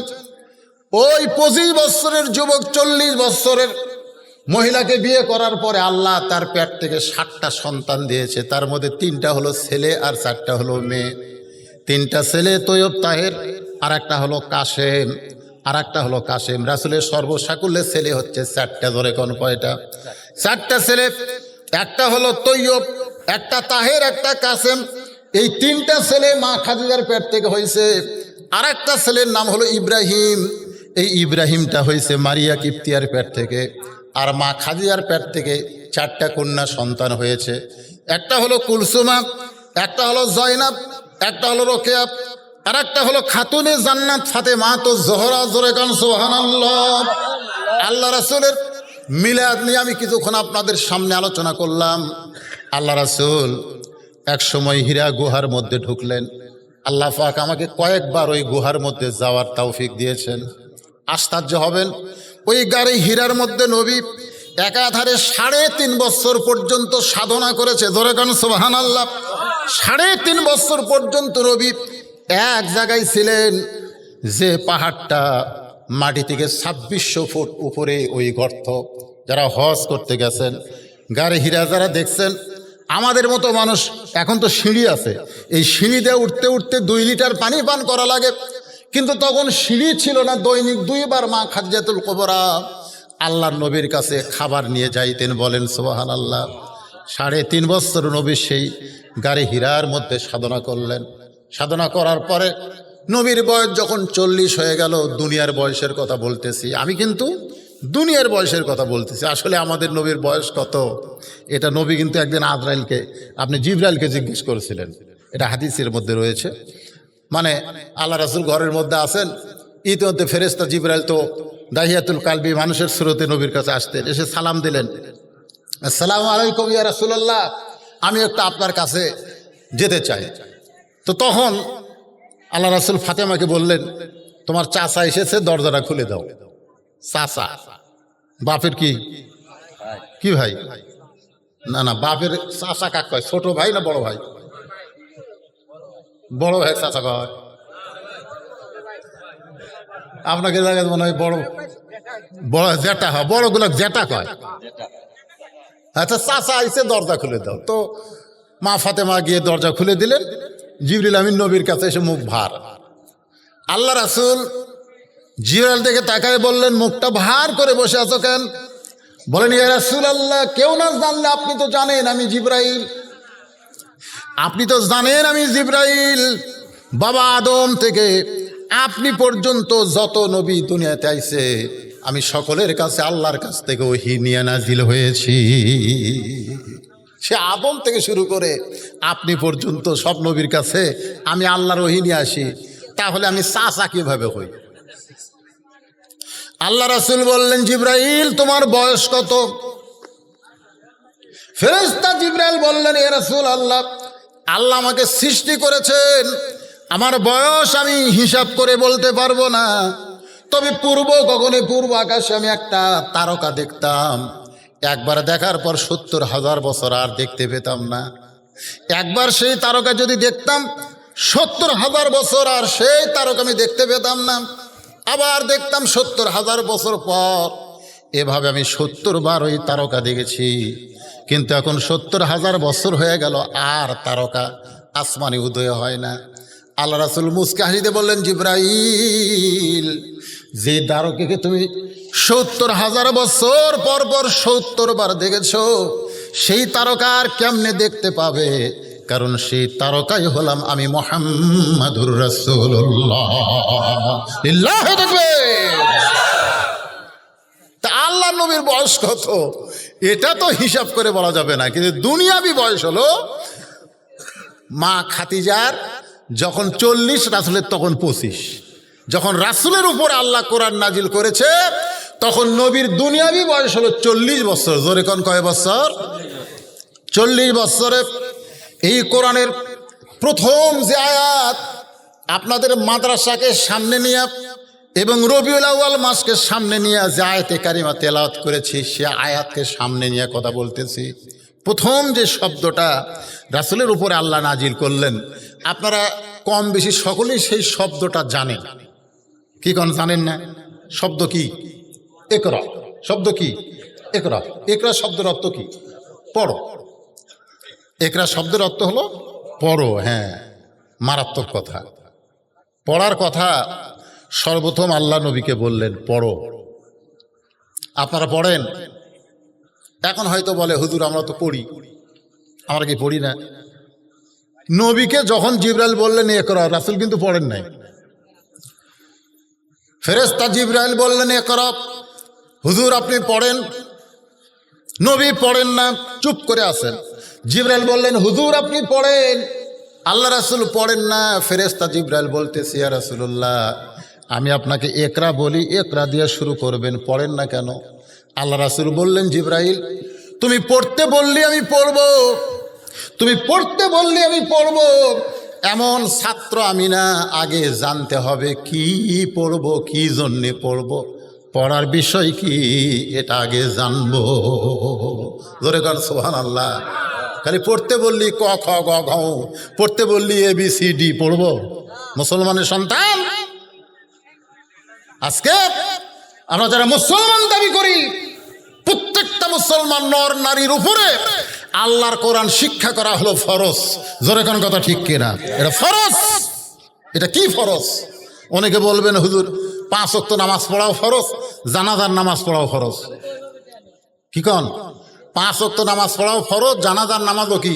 ওই 25 বছরের যুবক 40 বছরের মহিলাকে বিয়ে করার পরে আল্লাহ তার পেট থেকে 60টা সন্তান দিয়েছে। তার মধ্যে 3টা হলো ছেলে আর 4টা হলো মেয়ে। 3টা ছেলে তৈয়ব তাহের, আর একটা হলো কাসেম, আর একটা হলো কাসেম। রাসূলের সর্বসাকুল্যে ছেলে হচ্ছে 4টা। ধরে কোন কয়টা? 4টা ছেলে, একটা হলো তৈয়ব, একটা তাহের, একটা কাসেম। এই 3টা ছেলে মা খাদিজার পেট থেকে হয়েছে। আর একটা ছেলের নাম হলো ইব্রাহিম। এই ইব্রাহিমটা হয়েছে মারিয়া কিপ্তিয়ার পেট থেকে। আর মা খাদিজার পেট থেকে 4টা কন্যা সন্তান হয়েছে। একটা হলো কুলসুমা, একটা হলো জয়নাব, একটা হলো রোকেয়া, আর একটা হলো খাতুনে জান্নাত ফাতেমা তো জোহরা। জোরে কান সুবহানাল্লাহ। আল্লাহ রাসূলের মিলাদ নিয়ে আমি কিছুক্ষণ আপনাদের সামনে আলোচনা করলাম। আল্লাহ রাসূল এক সময় হীরা গুহার মধ্যে ঢুকলেন। আল্লাহ পাক আমাকে কয়েকবার ওই গুহার মধ্যে যাওয়ার তৌফিক দিয়েছেন। আশ্চর্য হবেন, ওই গাড়ি হীরার মধ্যে নবী একাধারে 3.5 বছর পর্যন্ত সাধনা করেছে। ধরে কান সুবহানাল্লাহ। 3.5 বছর পর্যন্ত নবী এক জায়গায় ছিলেন, যে পাহাড়টা মাটি থেকে 2600 ফুট উপরে ওই গর্ত। যারা হজ করতে গেছেন, গাড়ি হীরা যারা দেখছেন, আমাদের মতো মানুষ এখন তো সিঁড়ি আছে, এই সিঁড়ি দিয়ে উঠতে উঠতে 2 লিটার পানি পান করা লাগে, কিন্তু তখন সিঁড়ি ছিল না। দৈনিক 2 বার মা খাদিজাতুল কুবরা আল্লাহর নবীর কাছে খাবার নিয়ে যাইতেন। বলেন সুবহানাল্লাহ। 3.5 বছর নবী সেই গাড়ি হীরার মধ্যে সাধনা করলেন। সাধনা করার পরে নবীর বয়স যখন 40 হয়ে গেল, দুনিয়ার বয়সের কথা বলতেছি আমি, কিন্তু দুনিয়ার বয়সের কথা বলতেছি। আসলে আমাদের নবীর বয়স কত, এটা নবী কিন্তু একদিন আজরাইলকে, আপনি জিবরাইলকে জিজ্ঞেস করেছিলেন। এটা হাদিসের মধ্যে রয়েছে। মানে আল্লাহ রাসূল ঘরের মধ্যে আছেন, ইতিমধ্যে ফেরেশতা জিবরাইল তো দাহিয়াতুল কালবি মানুষের সুরতে নবীর কাছে আসতেন। এসে সালাম দিলেন, আসসালামু আলাইকুম ইয়া রাসূলুল্লাহ, আমি একটা আপনার কাছে যেতে চাই। তো তখন আল্লাহ রাসূল ফাতেমাকে বললেন, তোমার চাচা এসেছে, দরজাটা খুলে দাও। চাচা বাপের কি কি ভাই? না না, বাপের চাচা কাক কয়? ছোট ভাই না বড় ভাই? বড় ভাই চাচা কয়। আপনাকে জায়গায় মনে হয় বড় বড় জেঠা হয়, বড়গুলো জেঠা কয়। আচ্ছা, চাচা আইসে দরজা খুলে দাও তো। মা ফাতেমা গিয়ে দরজা খুলে দিলেন। জিবরিল আমিন নবীর কাছে এসে মুখ ভার। আল্লাহ রাসূল জিবরাইল দেখে তাকায় বললেন, মুখটা ভার করে বসে আছো কেন? বলেন, ইয়া রাসূলুল্লাহ, কেউ না জানলে আপনি তো জানেন আমি জিবরাইল। আপনি তো জানেন আমি জিবরাইল। বাবা আদম থেকে আপনি পর্যন্ত যত নবী দুনিয়াতে আইছে, আমি সকলের কাছে আল্লাহর কাছ থেকে ওহী নিয়ে নাজিল হয়েছি। সে আদম থেকে শুরু করে আপনি পর্যন্ত সব নবীর কাছে আমি আল্লাহর ওহী নিয়ে আসি। তাহলে আমি চাচা কিভাবে হই? আল্লাহ রাসূল বললেন, জিবরাইল তোমার বয়স কত? ফেরেশতা জিবরাইল বললেন, ইয়া রাসূলুল্লাহ, আল্লাহ আমাকে সৃষ্টি করেছেন, আমার বয়স আমি হিসাব করে বলতে পারবো না। তবে পূর্ব গগনে, পূর্ব আকাশে আমি একটা তারকা দেখতাম। একবার দেখার পর ৭০,০০০ বছর আর দেখতে পেতাম না। একবার সেই তারকা যদি দেখতাম ৭০,০০০ বছর আর সেই তারকা আমি দেখতে পেতাম না। আবার দেখতাম ৭০,০০০ বছর পর। এভাবে আমি ৭০ বার ওই তারকা দেখেছি। কিন্তু এখন ৭০,০০০ বছর হয়ে গেল, আর তারকা আসমানে উদয় হয় না। আল্লাহ রাসূল মুস্কে হাসিতে বললেন, জিবরাইল, যে তারকাকে তুমি ৭০,০০০ বছর পর পর ৭০ বার দেখেছো, সেই তারকা আর কেমনে দেখতে পাবে? কারণ সেই তারকাই হলাম আমি, মুহাম্মাদুর রাসূলুল্লাহ। লিল্লাহি তাকবীর। তা আল্লাহ নবীর বয়স কত এটা তো হিসাব করে বলা যাবে না, কিন্তু দুনিয়াবি বয়স হলো মা খাদিজার যখন ৪০, রাসূলের তখন ২৫। যখন রাসূলের উপর আল্লাহ কোরআন নাজিল করেছে, তখন নবীর দুনিয়াবি বয়স হলো ৪০ বছর। জোরে কোন কয় বছর? ৪০ বছরে এই কোরআনের প্রথম যে আয়াত আপনাদের মাদ্রাসাকে সামনে নিয়ে এবং রবিউল আউয়াল মাসকে সামনে নিয়ে যে আয়াতে কারিমা তেলাওয়াত করেছি, সে আয়াতকে সামনে নিয়ে কথা বলতেছি। প্রথম যে শব্দটা রাসূলের উপরে আল্লাহ নাজিল করলেন, আপনারা কম বেশি সকলেই সেই শব্দটা জানেন। কি কোন জানেন না? শব্দ কি? ইকরা। শব্দ কি? ইকরা। ইকরা শব্দের অর্থ কি? পড়ো। ইকরা শব্দের অর্থ হলো পড়ো। হ্যাঁ, মারাত্মক কথা। পড়ার কথা সর্বপ্রথম আল্লাহ নবীকে বললেন, পড়ো। আপনারা পড়েন? এখন হয়তো বলে, হুজুর আমরা তো পড়ি। আমরা কি পড়ি না? নবীকে যখন জিবরাইল বললেন ইকরা, রাসূল কিন্তু পড়েন নাই। ফেরেশতা জিবরাইল বললেন ইকরা, হুজুর আপনি পড়েন। নবী পড়েন না, চুপ করে আছেন। জিবরাইল বললেন, হুজুর আপনি পড়েন। আল্লাহ রাসূল পড়েন না। ফেরেশতা জিবরাইল বলতেছে, ইয়া রাসূলুল্লাহ, আমি আপনাকে ইকরা বলি, ইকরা দিয়ে শুরু করবেন, পড়েন না কেন? আল্লাহ রাসূল বললেন, জিবরাইল তুমি পড়তে বললি আমি পড়ব, তুমি পড়তে বললি আমি পড়ব। এমন ছাত্র আমি না, আগে জানতে হবে কি পড়ব, কি জন্যে পড়ব, পড়ার বিষয় কি এটা আগে জানবো। ধরে গান সুবহানাল্লাহ। খালি পড়তে বললি ক খ গ ঘ, পড়তে বললি ABCD পড়ব? মুসলমানের সন্তান, আজকে আমরা যারা মুসলমান দাবি করি, প্রত্যেকটা মুসলমান নর নারীর উপরে আল্লাহর কোরআন শিক্ষা করা হলো ফরজ। জোরে কোন কথা ঠিক কিনা? এটা ফরজ। এটা কি ফরজ? অনেকে বলবেন, হুজুর 5 ওয়াক্ত নামাজ পড়াও ফরজ, জানাজার নামাজ পড়াও ফরজ। কি কন? 5 ওয়াক্ত নামাজ পড়াও ফরজ, জানাজার নামাজও কি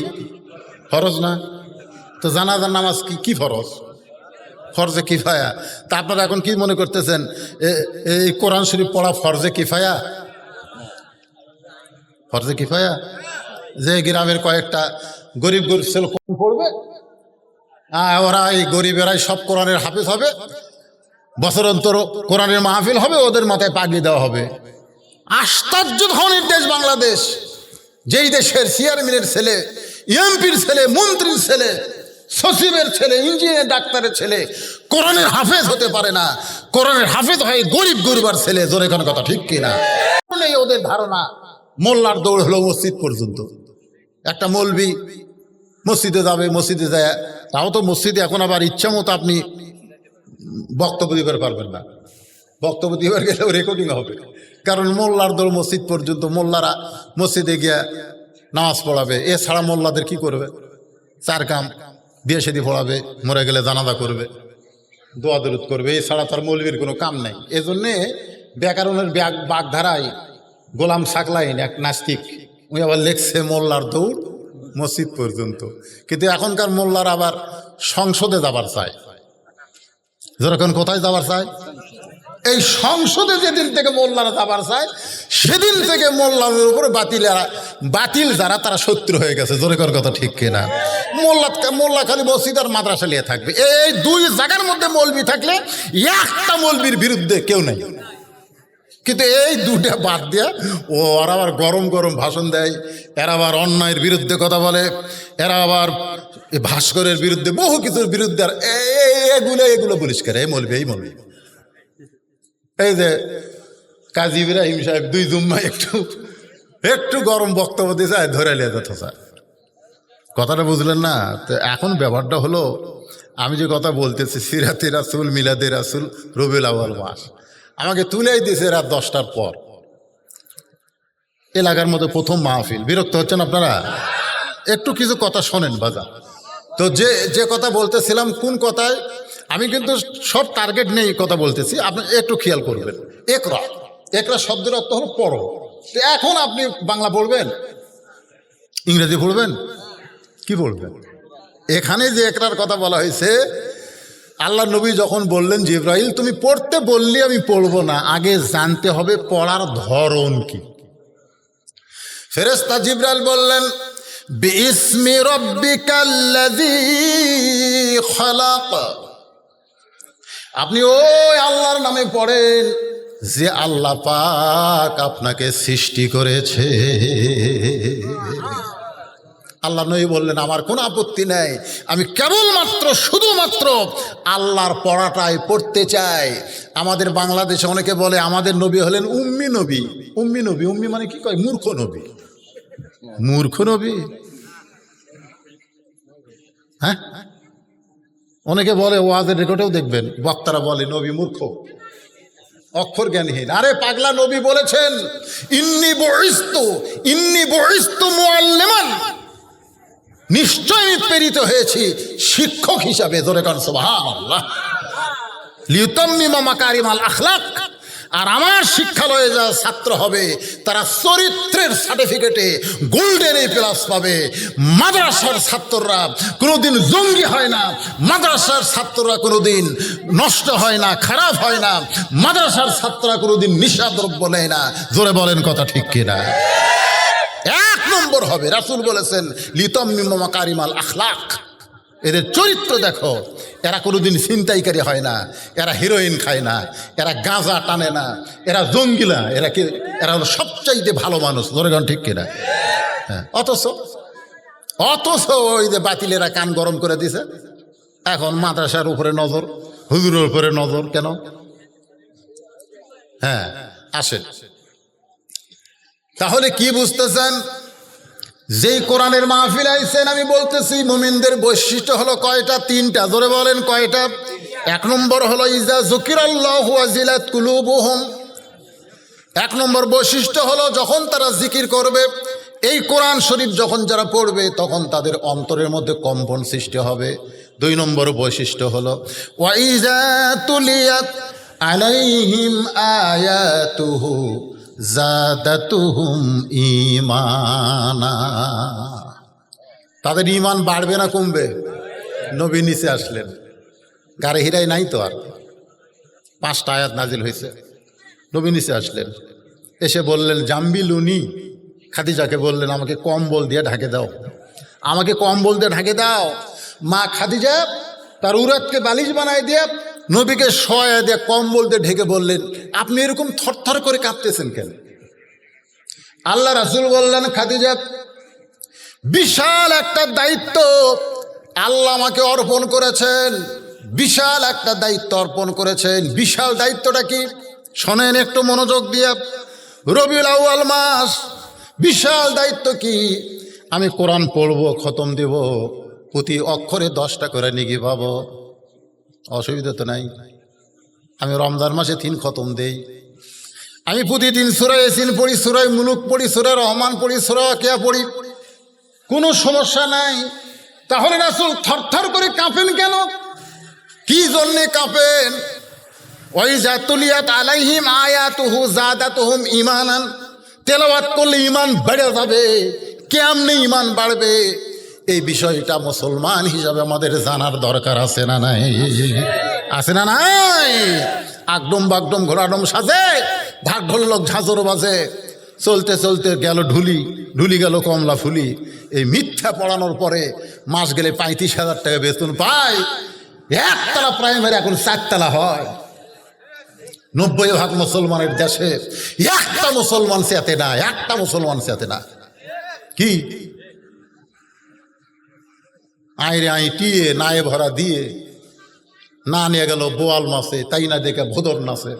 ফরজ না? তো জানাজার নামাজ কি ফরজ? ফরজে কিফায়া। তা আপনারা এখন কি মনে করতেছেন, এই কোরআন শরীফ পড়া ফরজে কিফায়া? ফরজে কিফায়া যে গ্রামের কয়েকটা গরিব গরিব ছেলে কোরআন পড়বে, ওরা এই গরিবেরাই সব কোরআনের হাফেজ হবে, বছর অন্তর কোরআনের মাহফিল হবে, ওদের মাথায় পাগড়ি দেওয়া হবে। আশ্চর্য ধরনের দেশ বাংলাদেশ, যেই দেশের চেয়ারম্যানের ছেলে, এমপির ছেলে, মন্ত্রীর ছেলে, সচিবের ছেলে, ইঞ্জিনিয়ার ডাক্তারের ছেলে কোরআনের হাফেজ হতে পারে না। কোরআনের হাফেজ হয় গরিব গরিবার ছেলে। জোরে কোন কথা ঠিক কিনা? ওদের ধারণা মোল্লার দৌড় হলো মসজিদ পর্যন্ত। একটা মৌলবি মসজিদে যাবে, মসজিদে যায়, তাও তো মসজিদে এখন আবার ইচ্ছা মতো আপনি বক্তব্য দিবার পারবেন না। বক্তব্য দিবার গেলেও রেকর্ডিং হবে, কারণ মোল্লার দল মসজিদ পর্যন্ত, মোল্লারা মসজিদে গিয়া নামাজ পড়াবে, এছাড়া মোল্লাদের কি করবে? চার কাম, বিয়ে শাদী পড়াবে, মরে গেলে জানাজা করবে, দোয়া দরুদ করবে, এছাড়া তার মৌলবীর কোনো কাম নাই। এজন্যে ব্যাকরণের বাগধারায় গোলাম সাকলাইন এক নাস্তিক, উনি আবার লেখছে মোল্লার দৌড় মসজিদ পর্যন্ত। কিন্তু এখনকার মোল্লার আবার সংসদে যাবার চায়। যেরকম কোথায় যাবার চায়? এই সংসদে যেদিন থেকে মোল্লারা যাবার চায়, সেদিন থেকে মোল্লাদের উপরে বাতিল যারা তারা শত্রু হয়ে গেছে। জোরেকর কথা ঠিক কিনা? মোল্লা খালি মসজিদ আর মাদ্রাসা নিয়ে থাকবে। এই দুই জায়গার মধ্যে মৌলবি থাকলে একটা মৌলবির বিরুদ্ধে কেউ নেই। কিন্তু এই দুটা বাদ দিয়ে ওরা আবার গরম গরম ভাষণ দেয়, এরা আবার অন্যায়ের বিরুদ্ধে কথা বলে, এরা আবার ভাস্করের বিরুদ্ধে, বহু কিছুর বিরুদ্ধে, আর এগুলো পরিষ্কার এই মৌলবি। এই যে কাজী ইব্রাহিম সাহেব দুই জুম্মা একটু গরম বক্তব্য দিয়েছে, ধরে নিয়ে যেত স্যার। কথাটা বুঝলেন না? তো এখন ব্যাপারটা হলো, আমি যে কথা বলতেছি সিরাতে রাসুল, মিলাদে রাসুল, রবিউল আউয়াল মাস, আমাকে তুলেই দিয়েছে রাত 10টার পর। এলাকার মধ্যে প্রথম মাহফিল। বিরক্ত হচ্ছেন আপনারা? একটু কিছু কথা শোনেন বাজা। তো যে কথা বলতেছিলাম, কোন কথায় আমি কিন্তু সব টার্গেট নেই কথা বলতেছি, আপনি একটু খেয়াল করবেন। একরা শব্দের অর্থ হলো পড়ো। তো এখন আপনি বাংলা পড়বেন, ইংরেজি পড়বেন, কি পড়বেন? এখানে যে একরার কথা বলা হয়েছে, আল্লাহ নবী যখন বললেন জিব্রাইল তুমি পড়তে বললি আমি পড়বো না, আগে জানতে হবে পড়ার ধরন কি। ফেরেশতা জিব্রাইল বললেন বিইসমি রাব্বিকাল্লাযী খালাক, আপনি ওই আল্লাহর নামে পড়েন যে আল্লাহ পাক আপনাকে সৃষ্টি করেছে। আল্লাহ নবী বললেন আমার কোনো আপত্তি নেই, আমি কেবলমাত্র শুধুমাত্র আল্লাহর পড়াটাই পড়তে চাই। আমাদের বাংলাদেশে অনেকে বলে আমাদের নবী হলেন উম্মি নবী। উম্মি মানে কি কয়? মূর্খ নবী। মূর্খ নবী? হ্যাঁ, অনেকে বলে, ওয়াজের রেকর্ডেও দেখবেন বক্তারা বলে নবী মূর্খ, অক্ষর জ্ঞানহীন। আরে পাগলা, নবী বলেছেন ইন্নী বুইস্তু মুআল্লিমান, নিশ্চয় আমি প্রেরিত হয়েছি শিক্ষক হিসাবে। জোরে কান সুবহানাল্লাহ। লিউতাম্মিমা মাকারিমাল আখলাক, আর আমার শিক্ষালয়ে যা ছাত্র হবে তারা চরিত্রের সার্টিফিকেটে গোল্ডেন এ প্লাস পাবে। মাদ্রাসার ছাত্ররা কোনোদিন জঙ্গি হয় না, মাদ্রাসার ছাত্ররা কোনোদিন নষ্ট হয় না, খারাপ হয় না, মাদ্রাসার ছাত্ররা কোনোদিন নিশাদ্রব্য নেয় না। জোরে বলেন কথা ঠিক কিনা? এক নম্বর হবে। রাসূল বলেছেন লিতাম্মিমা মাকারিমাল আখলাক, এদের চরিত্র দেখো। এরা কোনোদিন ছিনতাইকারী হয় না, এরা হিরোইন খায় না, এরা গাঁজা টানে না, এরা জঙ্গিলা, এরা হলো সবচাইতে ভালো মানুষ। ধরেগান ঠিক কিনা? হ্যাঁ। অথচ ওই যে বাতিলেরা কান গরম করে দিছে। এখন মাদ্রাসার উপরে নজর, হুজুরের উপরে নজর কেন? হ্যাঁ, আসেন। তাহলে কি বুঝতেছেন? যেই কোরআনের মাহফিল আইছেন, আমি বলতেছি মুমিনদের বৈশিষ্ট্য হলো কয়টা? 3টা। জোরে বলেন কয়টা? 1 নম্বর হলো ইজা যুকিরাল্লাহু ওয়াজিলাত কুলুবুহুম। 1 নম্বর বৈশিষ্ট্য হলো যখন তারা জিকির করবে, এই কোরআন শরীফ যখন যারা পড়বে, তখন তাদের অন্তরের মধ্যে কম্পন সৃষ্টি হবে। 2 নম্বর বৈশিষ্ট্য হলো ওয়াইজা তুলিয়াত আলাইহিম আয়াতুহু জাদাতুহুম ঈমানা, তাদের ঈমান বাড়বে না কমবে? নবী নিচে আসলেন, গাড়ি হিরাই নাই তো, আর 5টা আয়াত নাজিল হয়েছে। নবী নিচে আসলেন, এসে বললেন জাম্বিলুনি, খাদিজাকে বললেন আমাকে কম্বল দিয়ে ঢাকে দাও, আমাকে কম্বল দিয়ে ঢাকে দাও। মা খাদিজা তার উরাতকে বালিশ বানায় দিয়ে নবীকে শোয়া দিয়ে কম্বল দিয়ে ঢেকে বললেন আপনি এরকম থরথর করে কাঁপতেছেন কেন? আল্লাহ রাসূল বললেন খাদিজা, বিশাল একটা দায়িত্ব আল্লাহ আমাকে অর্পণ করেছেন, বিশাল একটা দায়িত্ব অর্পণ করেছেন। বিশাল দায়িত্বটা কি শোনেন একটু মনোযোগ দিয়ে। রবিউল আউয়াল মাস, বিশাল দায়িত্ব কি? আমি কোরআন পড়বো, খতম দেব, প্রতি অক্ষরে 10টা করে নিগি পাবো, অসুবিধা তো নাই। আমি রমজান মাসে 3 খতম দেই। আমি প্রতিদিন সূরা ইয়াসিন পড়ি, সূরা মুলুক পড়ি, সূরা রহমান পড়ি, সূরা ওয়াকিয়া পড়ি, কোনো সমস্যা নাই। তাহলে রাসূল থরথর করে কাঁপেন কেন? কি জন্যে কাঁপেন? ওয়াইজা তুলিয়াত আলাইহিম আয়াতুহু যাদাতুহুম ঈমানান, তেলাওয়াত করলে ঈমান বেড়ে যাবে। কেমনে ঈমান বাড়বে এই বিষয়টা মুসলমান হিসাবে আমাদের জানার দরকার আছে না নাই? আছে না নাই? আগডম বাগডম ঘোড়াডম সাজে, ঢাক ঢোলক ঝাঁঝর বাজে, চলতে চলতে গেল ঢুলি, ঢুলি গেল কমলা ফুলি। এই মিথ্যা পড়ানোর পরে মাস গেলে 35,000 টাকা বেতন পায়। একতলা প্রাইমারি এখন 4 তলা হয়। 90% মুসলমানের দেশে একটা মুসলমান সাথে না, একটা মুসলমান সাথে না। কি আইরে আই টিয়ে নায়ে ভরা দিয়ে না নিয়ে গেল বোয়াল মাছে, তাই না দেখে ভোদর নাচে।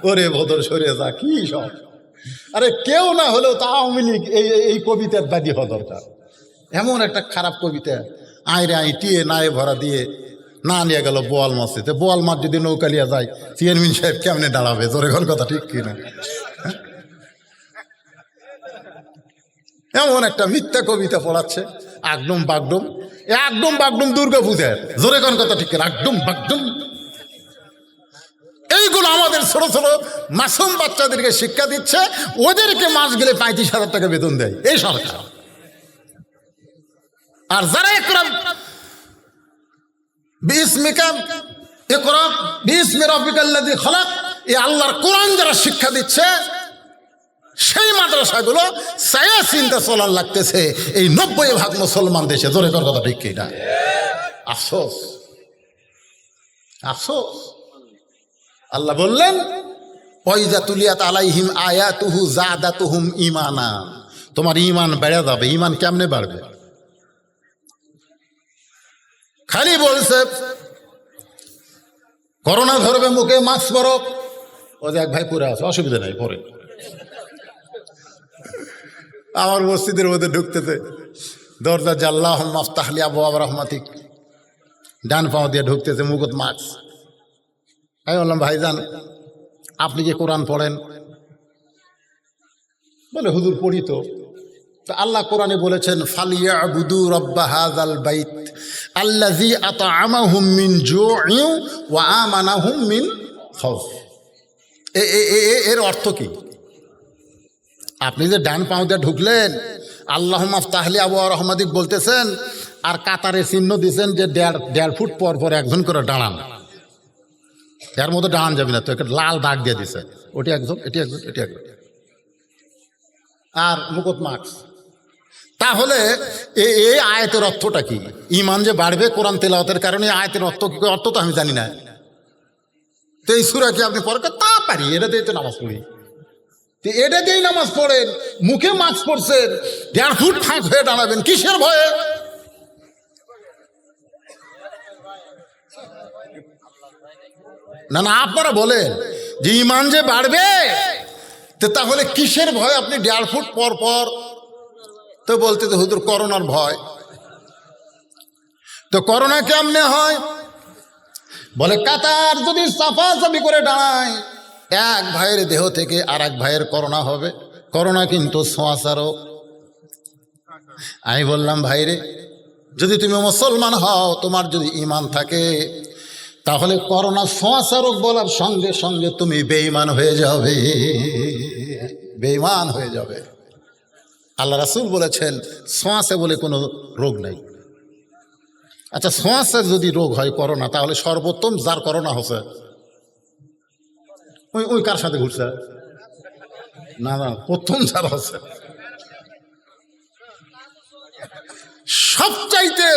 ওরে ভোদর সরে যা, কি সব। আরে কেউ না হলেও তা আওয়ামী লীগ এই কবিতার দাদি হওয়া দরকার। এমন একটা খারাপ কবিতা, আইরে আই টিয়ে নায়ে ভরা দিয়ে না নিয়ে গেল বোয়াল মাছে। তো বোয়াল মাছ যদি নৌকালিয়া যায়, চেয়ারম্যান সাহেব কেমনে দাঁড়াবে? জোরে ঘর কথা ঠিক কিনা? এমন একটা মিথ্যা কবিতা পড়াচ্ছে, আগডম বাগডম। একদম বাগডম দুর্গা পূজার, জোরে কোন কথা ঠিক কিনা? একদম বাগডম। এইগুলো আমাদের ছোট ছোট মাসুম বাচ্চাদেরকে শিক্ষা দিচ্ছে, ওদেরকে মাস গেলে 35,000 টাকা বেতন দেয় এই সরকার। আর যারা ইকরা বিসমিকা ইকরা বিসমি রাব্বিকাল্লাযী খালাক, এই আল্লাহর কোরআন যারা শিক্ষা দিচ্ছে, সেই মাদ্রাসাগুলো ছায়া চিন্তা চলার লাগতেছে এই 90% মুসলমান দেশে। জোরে কর কথা ঠিক কিনা? আফসোস, আফসোস। আল্লাহ বললেন ওয়াইজা তুলিয়াত আলাইহিম আয়াতুহু যাদাতুহুম ঈমানা, তোমার ঈমান বেড়ে যাবে। ঈমান কেমনে বাড়বে? খালি বলছে করোনা ধরবে, মুখে মাস্ক পরো। ও যে এক ভাই পরে আছে, অসুবিধা নাই, পরে। আমার মসজিদের মধ্যে ঢুকতেছে, দরজা আল্লাহুম্মা আফতাহ লি আবওয়াব রাহমাতিক, ডান পাও দিয়ে ঢুকতেছে, মুখত মাস্ক। আমি বললাম ভাইজান আপনি কি কোরআন পড়েন? বলে হুজুর পড়ি তো। আল্লাহ কোরআনে বলেছেন ফালিয়াবুদু রাব্বা হাযাল বাইত আল্লাযী আত'আমাহুম মিন জু'ইন ওয়া আমানাহুম মিন খাউফ। এর অর্থ কি? আপনি যে ডান পাও দিয়ে ঢুকলেন, আল্লাহুম্মা আফতাহ লি আবওয়াব রাহমাতিক বলতেছেন, আর কাতারে চিহ্ন দিয়েছেন যে 1.5 ফুট পর পর একজন করে দাঁড়ান। এর মধ্যে দাঁড়ান যাবে না, তো একটা লাল দাগ দিয়ে দিছে, ওটি একজন, এটি একজন, এটি একজন, আর মুকুট মাস্ক। তাহলে এই আয়াতের অর্থটা কি? ঈমান যে বাড়বে কোরআন তেলাওয়াতের কারণে, আয়াতের অর্থ কি? অর্থ তো আমি জানি না। তো এই সূরা কি আপনি পড়তে? তা পারি, এটা দিয়ে তো নামাজ পড়ি। তো এটা দিয়েই নামাজ পড়েন, মুখে মাস্ক পড়ছেন, 1.5 ফুট ফাঁক হয়ে দাঁড়াবেন, কিসের ভয়ে? না না, আপনারা বলেন যে ঈমান যে বাড়বে, তো তাহলে কিসের ভয় আপনি 1.5 ফুট পর পর? তো বলতে তো হুজুর করোনার ভয়। তো করোনা কেমনে হয়? বলে কাতার যদি সাফাসাফি করে দাঁড়ায়, এক ভাইয়ের দেহ থেকে আর এক ভাইয়ের করোনা হবে। করোনা কিন্তু ছোঁয়াচারক। আমি বললাম ভাইরে, যদি তুমি মুসলমান হও, তোমার যদি ঈমান থাকে, তাহলে করোনা ছোঁয়াচারক বলার সঙ্গে সঙ্গে তুমি বেঈমান হয়ে যাবে, বেঈমান হয়ে যাবে। আল্লাহ রাসূল বলেছেন ছোঁয়াচে বলে কোনো রোগ নাই। আচ্ছা, ছোঁয়াচে যদি রোগ হয় করোনা, তাহলে সর্বোত্তম যার করোনা হচ্ছে ওই কার সাথে ঘুরছে? না না, প্রথম যার হচ্ছে। সবচাইতে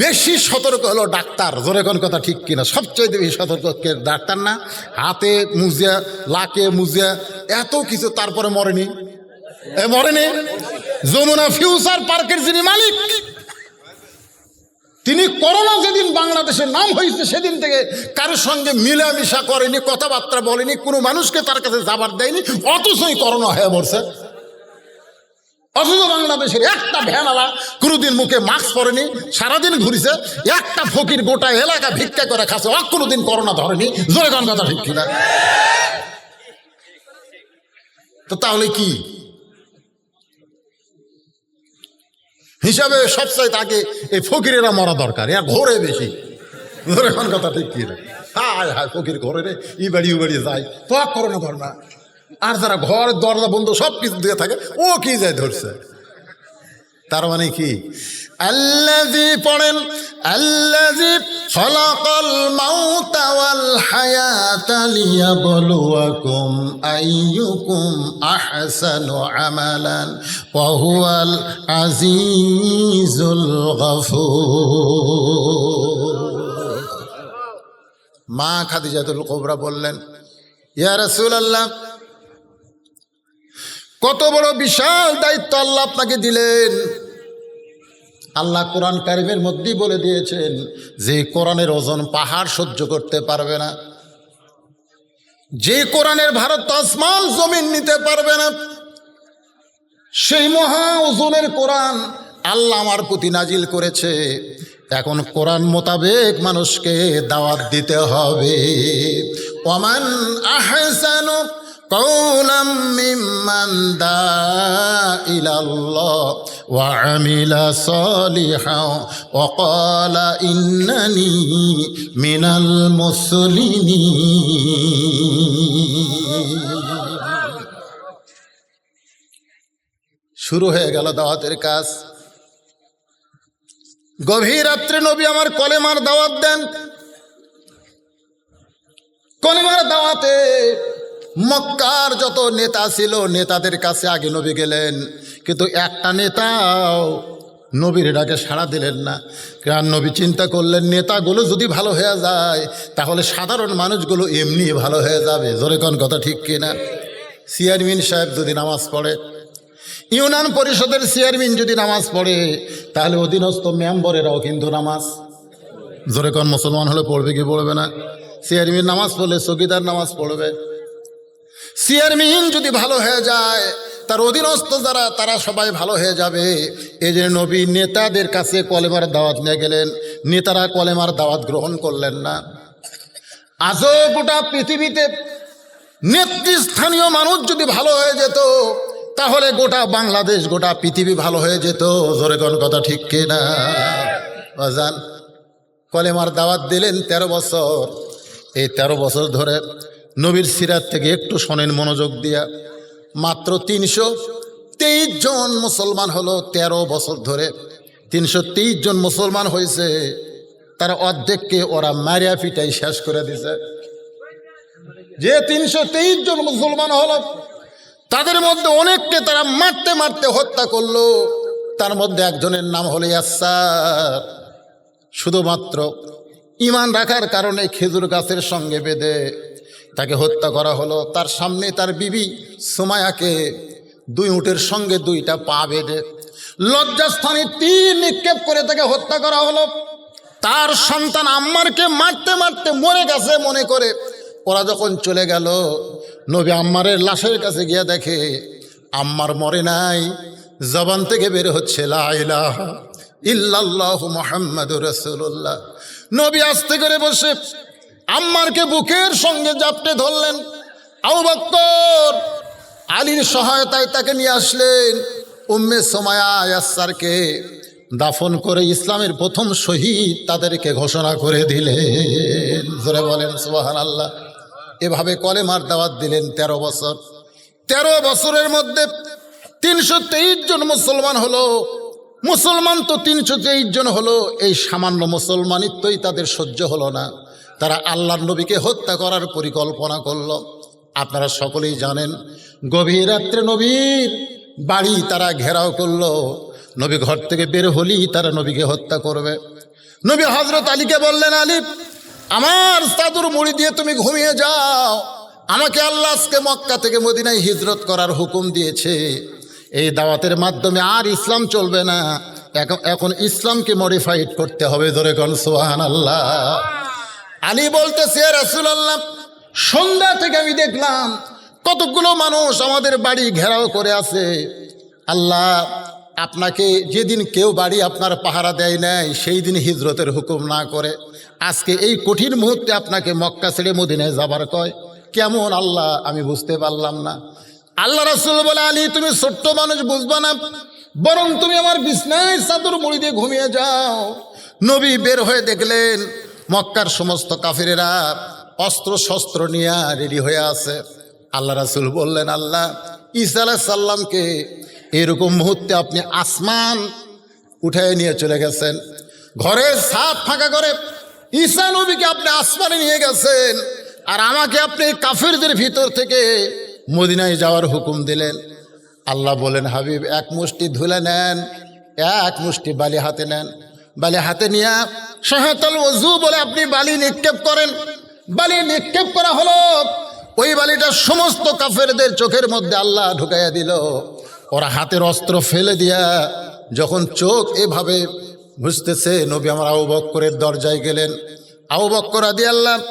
বেশি সতর্ক হলো ডাক্তার। জোরে কোন কথা ঠিক কিনা? সবচাইতে বেশি সতর্ক ডাক্তার না? হাতে মুজিয়া, লাকে মুজিয়া, এত কিছু, তারপরে মরেনি। মরেনি। যমুনা ফিউচার পার্কের যিনি মালিক, তিনি করোনা যেদিন বাংলাদেশের নাম হয়েছে সেদিন থেকে কারোর সঙ্গে মিলামিশা করেনি, কথাবার্তা বলেনি, কোনো মানুষকে তার কাছে যাবার দেয়নি, অথচই করোনা হয়ে মরছে। অথচ বাংলাদেশের একটা ভ্যানওয়ালা কোনোদিন মুখে মাস্ক পরেনি, সারাদিন ঘুরিছে, একটা ফকির গোটা এলাকা ভিক্ষা করে খাচ্ছে, কোনোদিন করোনা ধরেনি। জোরে গান কথা ঠিক কিনা? তো তাহলে কি হিসাবে সবচাইতে আগে এই ফকিরেরা মরা দরকার, এর ঘোরে বেশি। জোরে গান কথা ঠিক কিনা? হায় হায়, ফকির ঘরে রে, ই বাড়ি ও বাড়ি যায়, তো করোনা ধর না। আর যারা ঘর দরজা বন্ধ সব কিছু দিয়ে থাকে, ও কি যায় ধরছে। তার মানে কি? আল্লাযী পড়েন, আল্লাযী খালাকাল মাউতা ওয়াল হায়াতা লিয়াবলুয়াকুম আইয়ুকুম আহসানু আমালান ওয়া হুয়াল আজিজুল গফুর। মা খাদিজাতুল কুবরা বললেন, ইয়া রাসূলুল্লাহ, কত বড় বিশাল দায়িত্ব আল্লাহ আপনাকে দিলেন। আল্লাহ কোরআন কারিমের মধ্যেই বলে দিয়েছেন যে কোরআনের ওজন পাহাড় সহ্য করতে পারবে না, যে কোরআনের ভারত আসমান জমিন নিতে পারবে না, সেই মহা ওজনের কোরআন আল্লাহ আমার প্রতি নাজিল করেছে। এখন কোরআন মোতাবেক মানুষকে দাওয়াত দিতে হবে। ওমান আহসানু কওলাম মিম্মান দাআ ইলাল্লাহ ওয়া আমিলা সালিহান ওয়া ক্বালা ইন্নানি মিনাল মুসলিমিন। শুরু হয়ে গেল দাওয়াতের কাজ। গভীর রাত্রে নবী আমার কলেমার দাওয়াত দেন। কলেমার দাওয়াতে মক্কার যত নেতা ছিল নেতাদের কাছে আগে নবী গেলেন, কিন্তু একটা নেতাও নবীর ডাকে সাড়া দিলেন না। কারণ নবী চিন্তা করলেন, নেতাগুলো যদি ভালো হয়ে যায় তাহলে সাধারণ মানুষগুলো এমনি ভালো হয়ে যাবে। জোরে কোন কথা ঠিক কিনা? চেয়ারম্যান সাহেব যদি নামাজ পড়ে, ইউনিয়ন পরিষদের চেয়ারম্যান যদি নামাজ পড়ে, তাহলে অধীনস্থ মেম্বরেরাও কিন্তু নামাজ, জোরে কোন মুসলমান হলে পড়বে কি পড়বে না? চেয়ারম্যান নামাজ পড়লে চৌকিদার নামাজ পড়বে। চেয়ারম্যান যদি ভালো হয়ে যায় তার অধীনস্থ যারা তারা সবাই ভালো হয়ে যাবে। এই যে নবী নেতাদের কাছে কলেমার দাওয়াত নিয়ে গেলেন, নেতারা কলেমার দাওয়াত গ্রহণ করলেন না। আজও গোটা পৃথিবীতে নেতৃস্থানীয় মানুষ যদি ভালো হয়ে যেত তাহলে গোটা বাংলাদেশ গোটা পৃথিবী ভালো হয়ে যেত। জোরে কোন কথা ঠিক কিনা? বাজান কলেমার দাওয়াত দিলেন 13 বছর। এই 13 বছর ধরে নবীর সিরাত থেকে একটু শোনেন মনোযোগ দিয়া, মাত্র 323 জন মুসলমান হলো 13 বছর ধরে। 323 জন মুসলমান হয়েছে, তার অর্ধেককে ওরা মারিয়া পিটাই শেষ করে দিছে। যে 323 জন মুসলমান হলো তাদের মধ্যে অনেককে তারা মারতে মারতে হত্যা করলো। তার মধ্যে একজনের নাম হলো ইয়াসার। শুধুমাত্র ঈমান রাখার কারণে খেজুর গাছের সঙ্গে বেঁধে তাকে হত্যা করা হলো। তার সামনে তার বিবি সুমায়াকে 2 উটের সঙ্গে 2টা পা বেঁধে লজ্জাস্থানে তীর নিক্ষেপ করে তাকে হত্যা করা হলো। তার সন্তান আম্মারকে মারতে মারতে মরে গেছে মনে করে ওরা যখন চলে গেল, নবী আম্মারের লাশের কাছে গিয়ে দেখে আম্মার মরে নাই, জবান থেকে বের হচ্ছে লা ইলাহা ইল্লাল্লাহু মুহাম্মাদুর রাসূলুল্লাহ। নবী আস্তে করে বসে আম্মারকে বুকের সঙ্গে জাপটে ধরলেন। আবু বকর আলীর সহায়তায় তাকে নিয়ে আসলেন। উম্মে সুমায়া ইয়াসারকে দাফন করে ইসলামের প্রথম শহীদ তাদেরকে ঘোষণা করে দিলেন। জোরে বলেন সুবহানাল্লাহ। এভাবে কলেমার দাওয়াত দিলেন 13 বছর। 13 বছরের মধ্যে 323 জন মুসলমান হলো। মুসলমান তো 323 জন হলো, এই সামান্য মুসলমানিত্বই তাদের সহ্য হলো না। তারা আল্লাহর নবীকে হত্যা করার পরিকল্পনা করলো। আপনারা সকলেই জানেন, গভীর রাত্রে নবীর বাড়ি তারা ঘেরাও করলো। নবী ঘর থেকে বের হলেই তারা নবীকে হত্যা করবে। নবী হযরত আলীকে বললেন, আলী আমার চাদর মুড়ি দিয়ে তুমি ঘুমিয়ে যাও, আমাকে আল্লাহ আজকে মক্কা থেকে মদিনায় হিজরত করার হুকুম দিয়েছে। এই দাওয়াতের মাধ্যমে আর ইসলাম চলবে না, এখন ইসলামকে মডিফাইড করতে হবে। ধরে কোন সুবহানাল্লাহ। আলী বলতেছে, রাসূলুল্লাহ সন্ধ্যা থেকে আমি দেখলাম কতগুলো মানুষ আমাদের বাড়ি ঘেরাও করে আছে, আল্লাহ আপনাকে যেদিন কেউ বাড়ি আপনার পাহারা দেয় নাই সেই দিন হিজরতের হুকুম না করে আজকে এই কঠিন মুহূর্তে আপনাকে মক্কা ছেড়ে মদিনায় যাবার কয়, কেমন আল্লাহ আমি বুঝতে পারলাম না। আল্লাহ রাসূল বলে, আলী তুমি ছোট্ট মানুষ, বুঝবা না, বরং তুমি আমার বিছনায় চাদর মুড়ি দিয়ে ঘুমিয়ে যাও। নবী বের হয়ে দেখলেন মক্কার সমস্ত কাফিরেরা অস্ত্র শস্ত্র নিয়ে রেডি হয়ে আছে। আল্লাহ রাসূল বললেন, আল্লাহ ঈসা আলাইহিস সালামকে এরকম মুহূর্তে আপনি আসমান উঠায় নিয়ে চলে গেছেন, ঘরের ছাদ ফাঁকা করে ঈসা নবীকে আপনি আসমানে নিয়ে গেছেন, আর আমাকে আপনি কাফিরদের ভিতর থেকে মদিনায় যাওয়ার হুকুম দিলেন। আল্লাহ বলেন, হাবিব এক মুষ্টি ধুলে নেন, এক মুষ্টি বালি হাতে নেন, বালি হাতে নিয়ে শাহাদাতুল ওযু বলে আপনি বালি নিক্ষেপ করেন। বালি নিক্ষেপ করা হলো, ওই বালিটা সমস্ত কাফেরদের চোখের মধ্যে আল্লাহ ঢুকাইয়া দিল। ওরা হাতের অস্ত্র ফেলে দিয়া যখন চোখ এভাবে বুঝতেছে, নবী আমার আবু বকরের দরজায় গেলেন। আবু বকর রাদিয়াল্লাহু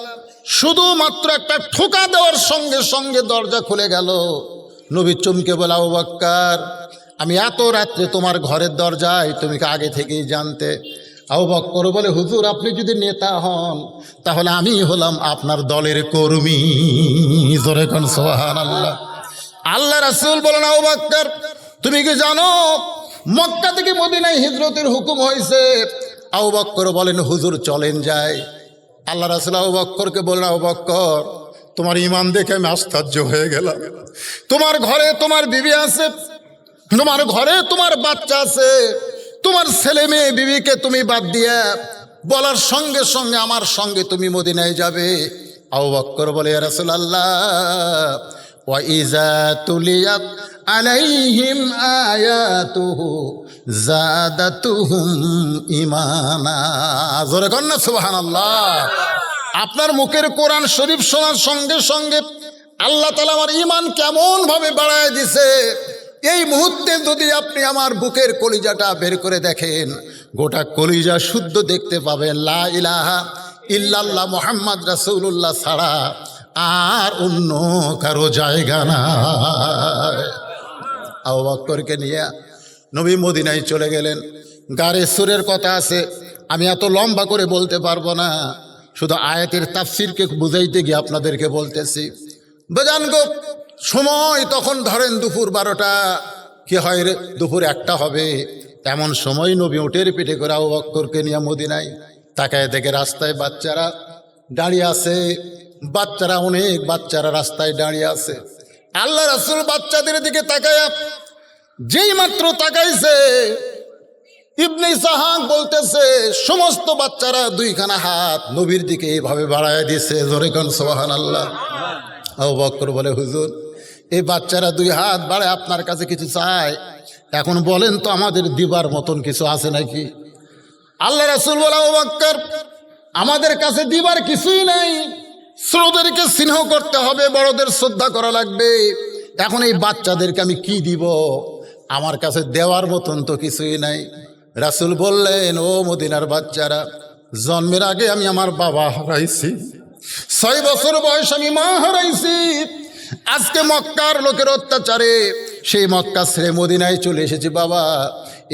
শুধুমাত্র একটা ঠোকা দেওয়ার সঙ্গে সঙ্গে দরজা খুলে গেল। নবী চমকে বলে, আবু বকর আমি এত রাত্রে তোমার ঘরের দরজায়, তুমি কি আগে থেকেই জানতে? আবু বকর বলে, হুজুর আপনি যদি নেতা হন তাহলে আমি হলাম আপনার দলের কর্মী। জোরে কোন সুবহানাল্লাহ। আল্লাহ রাসূল বলেন, আবু বকর তুমি কি জানো মক্কা থেকে মদিনায় হিজরতের হুকুম হয়েছে? আবু বকর বলেন, হুজুর চলেন যাই। আল্লাহ রাসূল আবু বকরকে বললেন, আবু বকর তোমার ঈমান দেখে আমি আশ্চর্য হয়ে গেলাম। তোমার ঘরে তোমার বিবি আছে, তোমার ঘরে তোমার বাচ্চা আছে, তোমার ছেলে মেয়ে বিবিকে তুমি বাদ দিয়া বলার সঙ্গে সঙ্গে আমার সঙ্গে তুমি মদিনায় যাবে। আবু বকর বলে, ইয়া রাসূলুল্লাহ ওয়া ইযা তুলিয়াত আলাইহিম আয়াতুহু যাদাতুহুম ঈমানা। জোরে কর না সুবহানাল্লাহ। আপনার মুখের কোরআন শরীফ শোনার সঙ্গে সঙ্গে আল্লাহ তাআলা আমার ঈমান কেমন ভাবে বাড়ায় দিছে। এই মুহূর্তে যদি আপনি আমার বুকের কলিজাটা বের করে দেখেন, গোটা কলিজা শুদ্ধ দেখতে পাবেন। লা ইলাহা ইল্লাল্লাহ মুহাম্মদ রাসূলুল্লাহ ছাড়া আর অন্য কারো জায়গা নাই। আবু বকরকে নিয়ে নবী মদিনায় চলে গেলেন। গারে সুরের কথা আছে, আমি এত লম্বা করে বলতে পারবো না, শুধু আয়াতের তাফসিরকে বুঝাইতে গিয়ে আপনাদেরকে বলতেছি। বেজান গো সময় তখন ধরেন দুপুর 12টা, কি হয় রে দুপুর 1টা হবে, এমন সময় নবী উটের পিঠে করে আবু বকরকে নিয়ে মদিনায়। তাকায় দেখে রাস্তায় বাচ্চারা দাঁড়িয়ে আছে, বাচ্চারা অনেক বাচ্চারা রাস্তায় দাঁড়িয়ে আছে। আল্লাহ রাসূল বাচ্চাদের দিকে তাকায়া যেই মাত্র তাকাইছে, ইবনে ইসহাক বলতেছে সমস্ত বাচ্চারা দুইখানা হাত নবীর দিকে এইভাবে বাড়ায় দিয়েছে। জোরে কোন সুবহানাল্লাহ। আবু বকর বলে, হুজুর এই বাচ্চারা 2 হাত বাড়ায় আপনার কাছে কিছু চায়, এখন বলেন তো আমাদের দিবার মতন কিছু আছে নাকি? আল্লাহ রাসূল বলে, আবু বকর আমাদের কাছে দিবার কিছুই নাই, ছোটদেরকে স্নেহ করতে হবে, বড়দের শ্রদ্ধা করা লাগবে। এখন এই বাচ্চাদেরকে আমি কি দিব? আমার কাছে দেওয়ার মতন তো কিছুই নাই। রাসূল বললেন, ও মদিনার বাচ্চারা, জন্মের আগে আমি আমার বাবা হারাইছি, 6 বছর বয়স আমি মা হারাইছি। আজকে মক্কার লোকের অত্যাচারে সেই মক্কা ছেড়ে মদিনায় চলে এসেছি বাবা,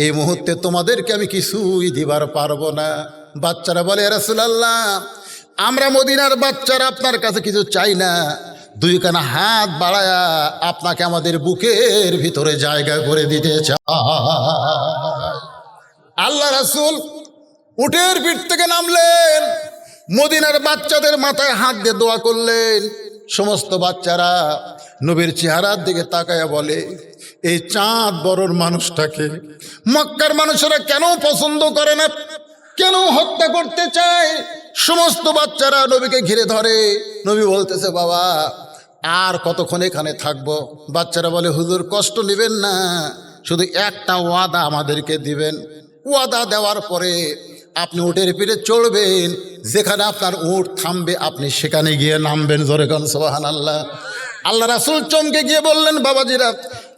এই মুহূর্তে তোমাদেরকে আমি কিছুই দিবার পারবো না। বাচ্চারা বলে, ইয়া রাসূলুল্লাহ আমরা মদিনার বাচ্চারা আপনার কাছে কিছু চাই না, 2খানা হাত বাড়ায়া আপনাকে আমাদের বুকের ভিতরে জায়গা করে দিতে চাই। আল্লাহ রাসূল উটের পিঠ থেকে নামলেন, মদিনার বাচ্চাদের মাথায় হাত দিয়ে দোয়া করলেন। সমস্ত বাচ্চারা নবীর চেহারার দিকে তাকায়া বলে, এই চাঁদ বড়র মানুষটাকে মক্কার মানুষেরা কেন পছন্দ করে না, কেন হত্যা করতে চায়? সমস্ত বাচ্চারা নবীকে ঘিরে ধরে। নবী বলতেছে, বাবা আর কতক্ষণ এখানে থাকবো? বাচ্চারা বলে, হুজুর কষ্ট নেবেন না, শুধু একটা ওয়াদা আমাদেরকে দিবেন, ওয়াদা দেওয়ার পরে আপনি উটের পিঠে চড়বেন, যেখানে আপনার উট থামবে আপনি সেখানে গিয়ে নামবেন। জোরে কোন সুবহানাল্লাহ। আল্লাহ রাসূল চমকে গিয়ে বললেন, বাবাজিরা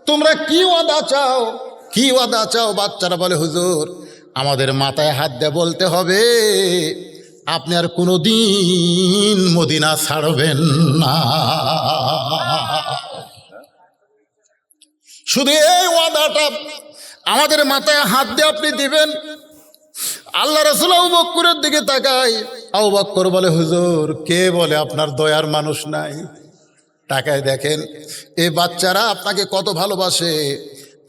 তোমরা কি ওয়াদা চাও, কি ওয়াদা চাও? বাচ্চারা বলে, হুজুর আমাদের মাথায় হাত দিয়ে বলতে হবে আপনি আর কোনোদিন মদিনা ছাড়বেন না। শুধু এই ওয়াদাটা আমাদের মাথায় হাত দিয়ে আপনি দিবেন। আল্লাহ রাসূল আবু বকরের দিকে তাকায়, আবু বকর বলে, হুজুর কে বলে আপনার দয়ার মানুষ নাই? তাকায় দেখেন এই বাচ্চারা আপনাকে কত ভালোবাসে,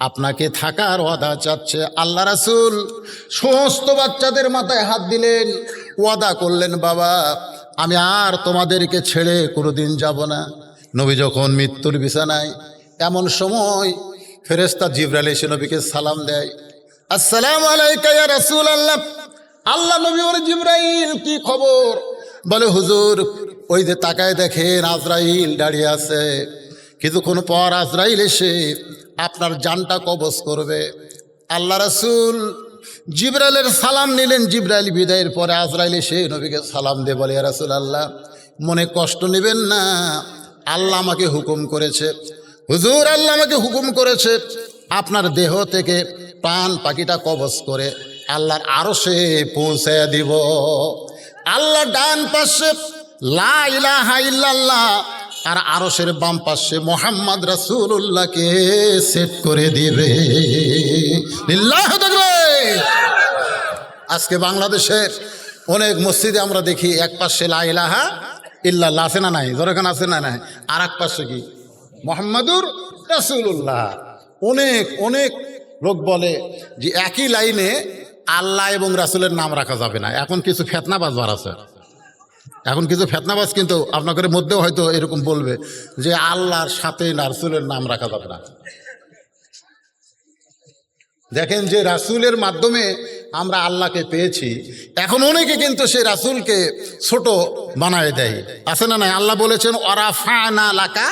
আপনাকে থাকার ওয়াদা চাচ্ছে। আল্লাহ রাসূল সমস্ত বাচ্চাদের মাথায় হাত দিলেন, ওয়াদা করলেন, বাবা আমি আর তোমাদেরকে ছেড়ে কোনোদিন যাব না। নবী যখন মৃত্যুর বিছানায়, এমন সময় ফেরেশতা জিবরাইল এসে নবীকে সালাম দেয়, আসসালামু আলাইকা ইয়া রাসূলুল্লাহ। আল্লাহ নবী বলে, জিবরাইল কি খবর? বলে, হুজুর ওই যে তাকায় দেখেন আজরাইল দাঁড়িয়ে আছে, কিছুক্ষণ পর আজরাইল এসে আপনার জানটা কবজ করবে। আল্লাহ রাসূল জিবরাইলের সালাম নিলেন। জিবরাইল বিদায়ের পরে আজরাইল এসে নবীকে সালাম দিয়ে বলে, ইয়া রাসূলুল্লাহ মনে কষ্ট নেবেন না, আল্লাহ আমাকে হুকুম করেছে, হুজুর আল্লাহ আমাকে হুকুম করেছে আপনার দেহ থেকে প্রাণ পাখিটা কবজ করে আল্লাহর আরশে পৌঁছায় দিব। আল্লাহ ডান পাশে লা ইলাহা ইল্লাল্লাহ আর আরশের বাম পাশে মুহাম্মদ রাসূলুল্লাহকে সেট করে দিবে। লিল্লাহু তাকবীর। আজকে বাংলাদেশের অনেক মসজিদে আমরা দেখি এক পাশে লা ইলাহা ইল্লাল্লাহ আছে না নাই, যেখানে আছে না নাই, আর এক পাশে কি মুহাম্মাদুর রাসূলুল্লাহ। অনেক অনেক লোক বলে যে একই লাইনে আল্লাহ এবং রাসূলের নাম রাখা যাবে না। এখন কিছু ফেতনাবাজ বার আছে, এখন কিছু ফেতনাবাজ কিন্তু আপনাদের মধ্যেও হয়তো এরকম বলবে যে আল্লাহর সাথে রাসূলের নাম রাখা যাবে না। দেখেন যে রাসূলের মাধ্যমে আমরা আল্লাহকে পেয়েছি, এখন অনেকে কিন্তু সেই রাসূলকে ছোট বানায় দেয়, আছে না নাই? আল্লাহ বলেছেন ওয়ারাফানা লাকা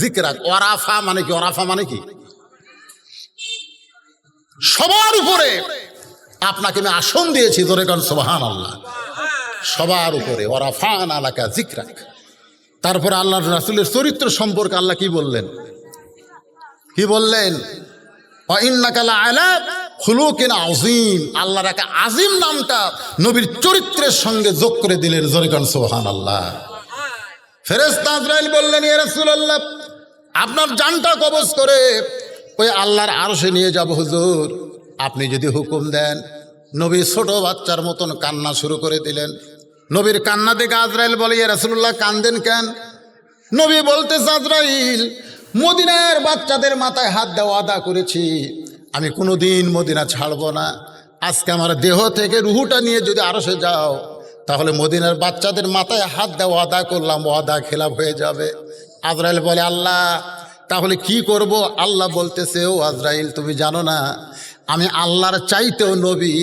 যিকরাক। ওয়ারাফা মানে কি? ওয়ারাফা মানে কি? সবার উপরে আপনাকে আমি আসন দিয়েছি, ধরে কারণ সুবহানাল্লাহ, সবার উপরে ওয়ারাফানা লাকা যিকরাক। তারপরে আল্লাহর রাসূলের চরিত্র সম্পর্কে আল্লাহ কি বললেন? কি বললেন? ইন্নাকা লাআলা খুলুকিন আযীম। আল্লাহর একটা আজিম নামটা নবীর চরিত্রের সঙ্গে যোগ করে দিলেন, জোরে কান সুবহানাল্লাহ। ফেরেশতা আজরাইল বললেন, ইয়া রাসূলুল্লাহ আপনার জানটা কবজ করে ওই আল্লাহর আরশে নিয়ে যাব হুজুর, আপনি যদি হুকুম দেন। নবী ছোট বাচ্চার মতন কান্না শুরু করে দিলেন। নবীর কান্না দেখে আজরাইল বলে, ইয়া রাসূলুল্লাহ কান্দেন কেন? নবী বলতেছে, আজরাইল মদিনার বাচ্চাদের মাথায় হাত দেওয়া আদা করেছি, আমি কোনোদিন মদিনা ছাড়বো না। আজকে আমার দেহ থেকে রুহুটা নিয়ে যদি আরশে যাও, তাহলে মদিনার বাচ্চাদের মাথায় হাত দেওয়া আদা করলাম, ওয়াদা খেলাফ হয়ে যাবে। আজরাইল বলে, আল্লাহ তাহলে কি করব? আল্লাহ বলতেছে, ও আজরাইল তুমি জানো না আমি আল্লাহর চাইতেও নবী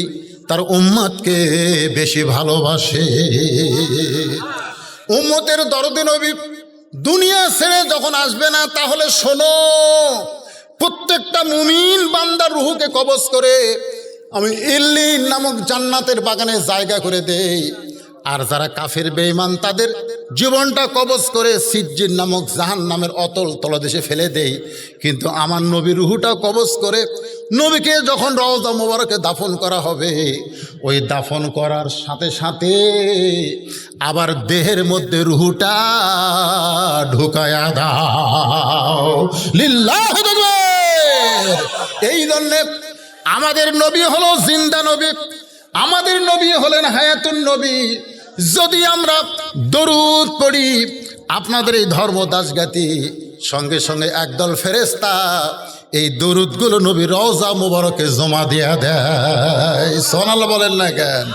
তার উম্মতকে বেশি ভালোবাসে। উম্মতের দরদে নবী দুনিয়া ছেড়ে যখন আসবে না, তাহলে শোনো, প্রত্যেকটা মুমিন বান্দার রুহুকে কবজ করে আমি ইল্লিন নামক জান্নাতের বাগানে জায়গা করে দেই। আর যারা কাফের বেঈমান তাদের জীবনটা কবজ করে সিজ্জিন নামক জাহান্নামের অতল তলদেশে ফেলে দেই। কিন্তু আমার নবীর রুহুটা কবজ করে নবীকে যখন রওজা মোবারকে দাফন করা হবে, ওই দাফন করার সাথে সাথে আবার দেহের মধ্যে রুহুটা ঢুকায়া দাও। লিল্লাহু তাকবীর। এই জন্যে আমাদের নবী হলো জিন্দা নবী, আমাদের নবী হলেন হায়াতুন নবী। যদি আমরা দরুদ পড়ি, আপনাদের এই ধর্ম দাসগাতি সঙ্গে সঙ্গে একদল ফেরেশতা এই দরুদগুলো নবীর রওজা মুবারকে জমা দিয়া দেয়। সুবহানাল্লাহ বলেন না কেন?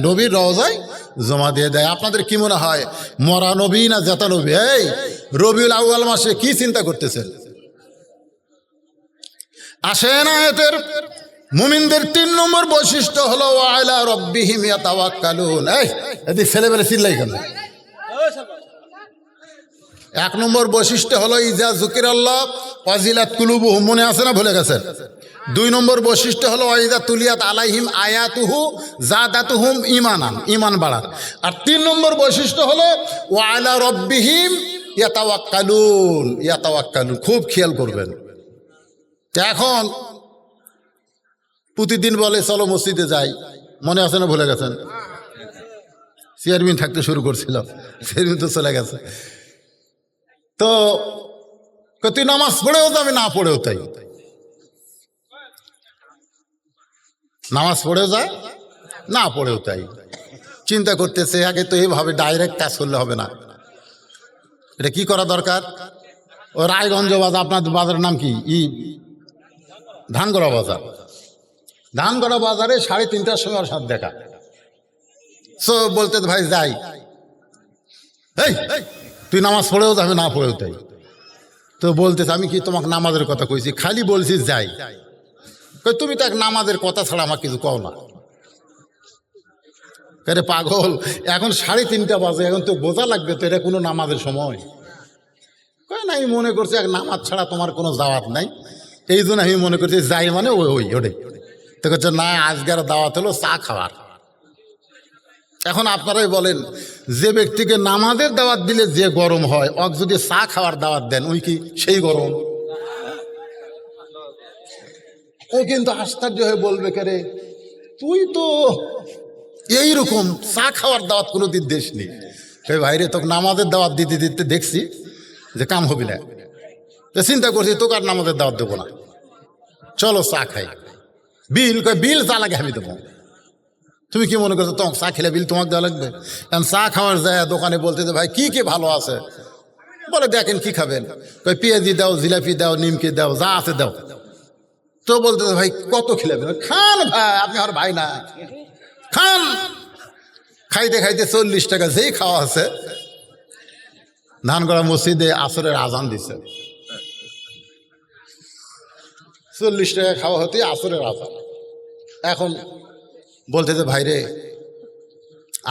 নবীর রওজায় জমা দিয়ে দেয়। আপনাদের কি মনে হয় মরা নবী না জেতা নবী? এই রবিউল আউয়াল মাসে কি চিন্তা করতেছেন? আসেন আয়াতের মুমিনদের ৩ নম্বর বৈশিষ্ট্য হলো ওয়ালা রাব্বিহিম ইয়াতাওয়াক্কালুন। এই এদি ছেলেবেলে চিল্লাই কেন? ১ নম্বর বৈশিষ্ট্য হলো ইজা যুকিরাল্লাহ ওয়াজিলাত কুলুবুহুম। মনে আছে না ভুলে গেছেন? ২ নম্বর বৈশিষ্ট্য হলো ওয়াইদা তুলিয়াত আলাইহিম আয়াতুহু জাদাতুহুম ঈমানান, ঈমান বাড়ার। আর ৩ নম্বর বৈশিষ্ট্য হলো ওয়ালা রাব্বিহিম ইয়াতাওয়াক্কালুন। ইয়াতাওয়াক্কালুন খুব খেয়াল করবেন। এখন প্রতিদিন বলে চলো মসজিদে যাই, মনে আছে না ভুলে গেছেন? চেয়ারম্যান থাকতে শুরু করছিল, চেয়ারম্যান তো চলে গেছে। তো তুই নামাজ পড়েও যাবে, না পড়েও তাই। নামাজ পড়েও যায়, না পড়েও তাই। চিন্তা করতেছে আগে তো এইভাবে ডাইরেক্ট কাজ করলে হবে না, এটা কি করা দরকার। ও রায়গঞ্জ বাজার, আপনার বাজারের নাম কি? ধানগড়া বাজার। ধানগড়া বাজারে 3:30টার সময় ওর সাথে দেখা। সো বলতে ভাই যাই, এই তুই নামাজ পড়েও যাবে, না পড়েও তাই। তো বলতেছে আমি কি তোমাকে নামাজের কথা কইছি, খালি বলছিস যাই। তুমি তো এক নামাজের কথা ছাড়া আমার কিছু কও না। আরে পাগল, এখন 3:30 বাজে, এখন তো বোঝা লাগবে তো এটা কোনো নামাজের সময়। কয় না, আমি মনে করছি এক নামাজ ছাড়া তোমার কোনো দাওয়াত নাই, এই জন্য আমি মনে করছি যাই মানে ওটাই। তো করছে না, আজকের দাওয়াত হলো চা খাওয়ার। এখন আপনারাই বলেন, যে ব্যক্তিকে নামাজের দাওয়াত দিলে যে গরম হয়, অক যদি চা খাওয়ার দাওয়াত দেন ওই কি সেই গরম? ও কিন্তু আশ্চর্য হয়ে বলবে, কে তুই তো এইরকম চা খাওয়ার দাওয়াত কোনোদিন দেশ নেই। সেই ভাইরে তোকে নামাজের দাওয়াত দিতে দিতে দেখছি যে কাম হবি না, চিন্তা করছি তোকে আর নামাজের দাওয়াত দেবো না, চলো চা খাই। বিল চা লাগে আমি দেবো। তুমি কি মনে করছো তোমাকে চা খেলে বিল তোমাকে দেওয়া লাগবে? কারণ চা খাওয়ার যায় দোকানে বলতে যে ভাই কি কি ভালো আছে, বলে দেখেন কি খাবেন, পেঁয়াজি দাও, জিলাপি দাও, নিমকি দাও, যা আছে দাও। তো বলতে ভাই কত খেলাবেন? খান ভাই, আপনি আর ভাই না, খান। খাইতে খাইতে 40 টাকা যেই খাওয়া আছে। ধানগড়া মসজিদে আসরের আজান দিছে, 40 টাকা খাওয়া হতে আসরের আজান। এখন বলতেছে ভাইরে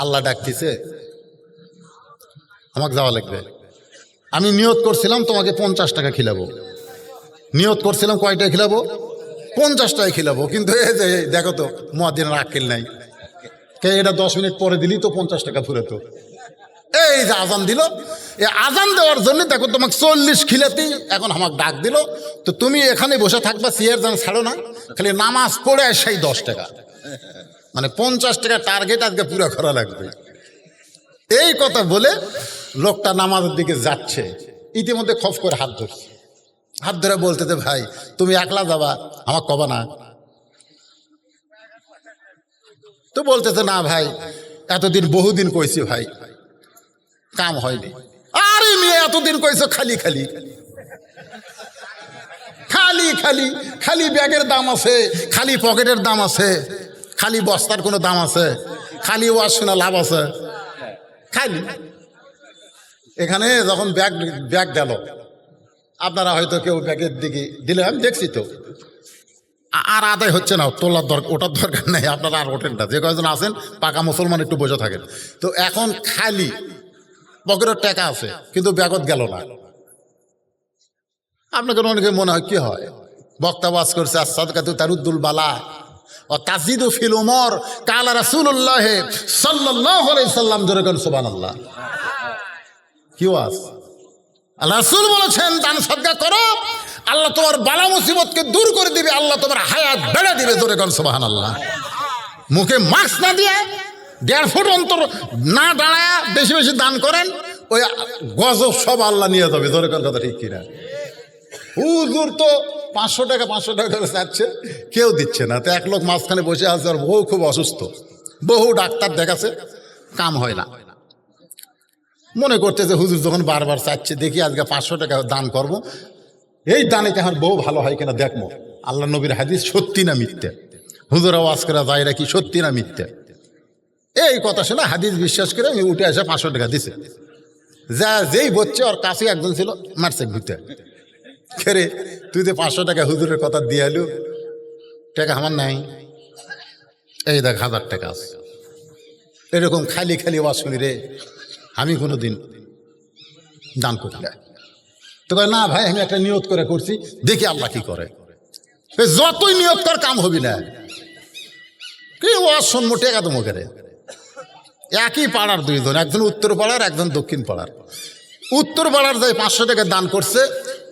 আল্লাহ ডাকতেছে, আমাকে যাওয়া লাগবে। আমি নিয়ত করছিলাম তোমাকে 50 টাকা খিলাবো, নিয়ত করছিলাম কয়টা খিলাবো? 50 টাকা খিলাবো, কিন্তু এই যে দেখো তো মুয়াজ্জিনের আক্কেল নাই, এটা 10 মিনিট পরে দিলি তো 50 টাকা ফুরে তো। এই যে আজান দিল, এই আজান দেওয়ার জন্য দেখো তোমাকে 40 খিলাতেই এখন আমাকে ডাক দিল। তো তুমি এখানে বসে থাকবা, সিয়ার যেন ছাড়ো না, খালি নামাজ পড়ে সেই 10 টাকা, মানে 50 টাকা টার্গেট আজকে পুরো করা লাগবে। এই কথা বলে লোকটা নামাজের দিকে যাচ্ছে, ইতিমধ্যে খপ করে হাত ধরছে। হাত ধরে বলতেছে ভাই তুমি একলা যাবা, আমার কবা না? তো বলতেছে না ভাই, এতদিন বহুদিন কইছি ভাই, কাম হয়নি। আরে মেয়ে এতদিন কইছো খালি খালি খালি খালি খালি ব্যাগের দাম আছে, খালি পকেটের দাম আছে, খালি বস্তার কোনো দাম আছে, খালি ওয়াজ শোনা লাভ আছে, খালি। এখানে যখন ব্যাগ গেল, আপনারা হয়তো কেউ ব্যাগের দিকে দিলে, আমি দেখছি তো, আর আদায় হচ্ছে না, তোলার দরকার, ওটার দরকার নেই, আপনারা আর ওঠেন না, যে কয়েকজন আছেন পাকা মুসলমান একটু বসে থাকেন। তো এখন খালি পকেটের টাকা আছে কিন্তু ব্যাগত গেল না। আপনাদের অনেকে মনে হয় কি হয়, বক্তা ওয়াজ করছে আস-সাদকাতু তারুদ্দুল বালা ও তাজিদু ফিল উমর, কালা রাসূলুল্লাহ সাল্লাল্লাহু আলাইহি সাল্লাম, জোরে কোন সুবহানাল্লাহ। কি ওয়াজ? আল্লাহ রাসূল বলেছেন দান সদকা করো, আল্লাহ তোমার বালা মুসিবতকে দূর করে দিবে, আল্লাহ তোমার হায়াত বেড়ে দিবে, জোরে কোন সুবহানাল্লাহ। মুখে মাস্ক না দিয়ে 1.5 ফুট অন্তর না দাঁড়ায় বেশি বেশি দান করেন, ওই গজব সব আল্লাহ নিয়ে যাবে, জোরে কোন কথা ঠিক কিনা? হুজুর তো 500 টাকা করে চাচ্ছে, কেউ দিচ্ছে না। তো এক লোক মাঝখানে বসে আছে, আর বহু খুব অসুস্থ, বহু ডাক্তার দেখাচ্ছে, কাম হয় না। মনে করতেছে হুজুর যখন বারবার চাচ্ছে, দেখি আজকে 500 টাকা দান করব, এই দানে কি আমার বহু ভালো হয় কিনা দেখবো, আল্লাহ নবীর হাদিস সত্যি না মিথ্যে, হুজুর আওয়াজ করা যায় কি সত্যি না মিথ্যে। এই কথা শুনে হাদিস বিশ্বাস করে আমি উঠে আসে 500 টাকা দিছে। যা যেই বলছে, ওর কাছে একজন ছিল, মারছে ঘুরতে, খেরে তুই তো 500 টাকা হুজুরের কথা দিয়ে এলু, টাকা আমার নাই, এই দেখ 1000 টাকা আছে। এরকম খালি খালি ওয়াজ শুনি রে, আমি কোনোদিন দান করি না। তো না ভাই, আমি একটা নিয়ত করে করছি, দেখি আল্লাহ কি করে। যতই নিয়ত কর কাম হবি না, কি ওয়াজ শুনবো, টেকা তো মুখে রে। একই পাড়ার দুইজন, একজন উত্তর পাড়ার, একজন দক্ষিণ পাড়ার। উত্তর পাড়ার যাই 500 টাকা দান করছে,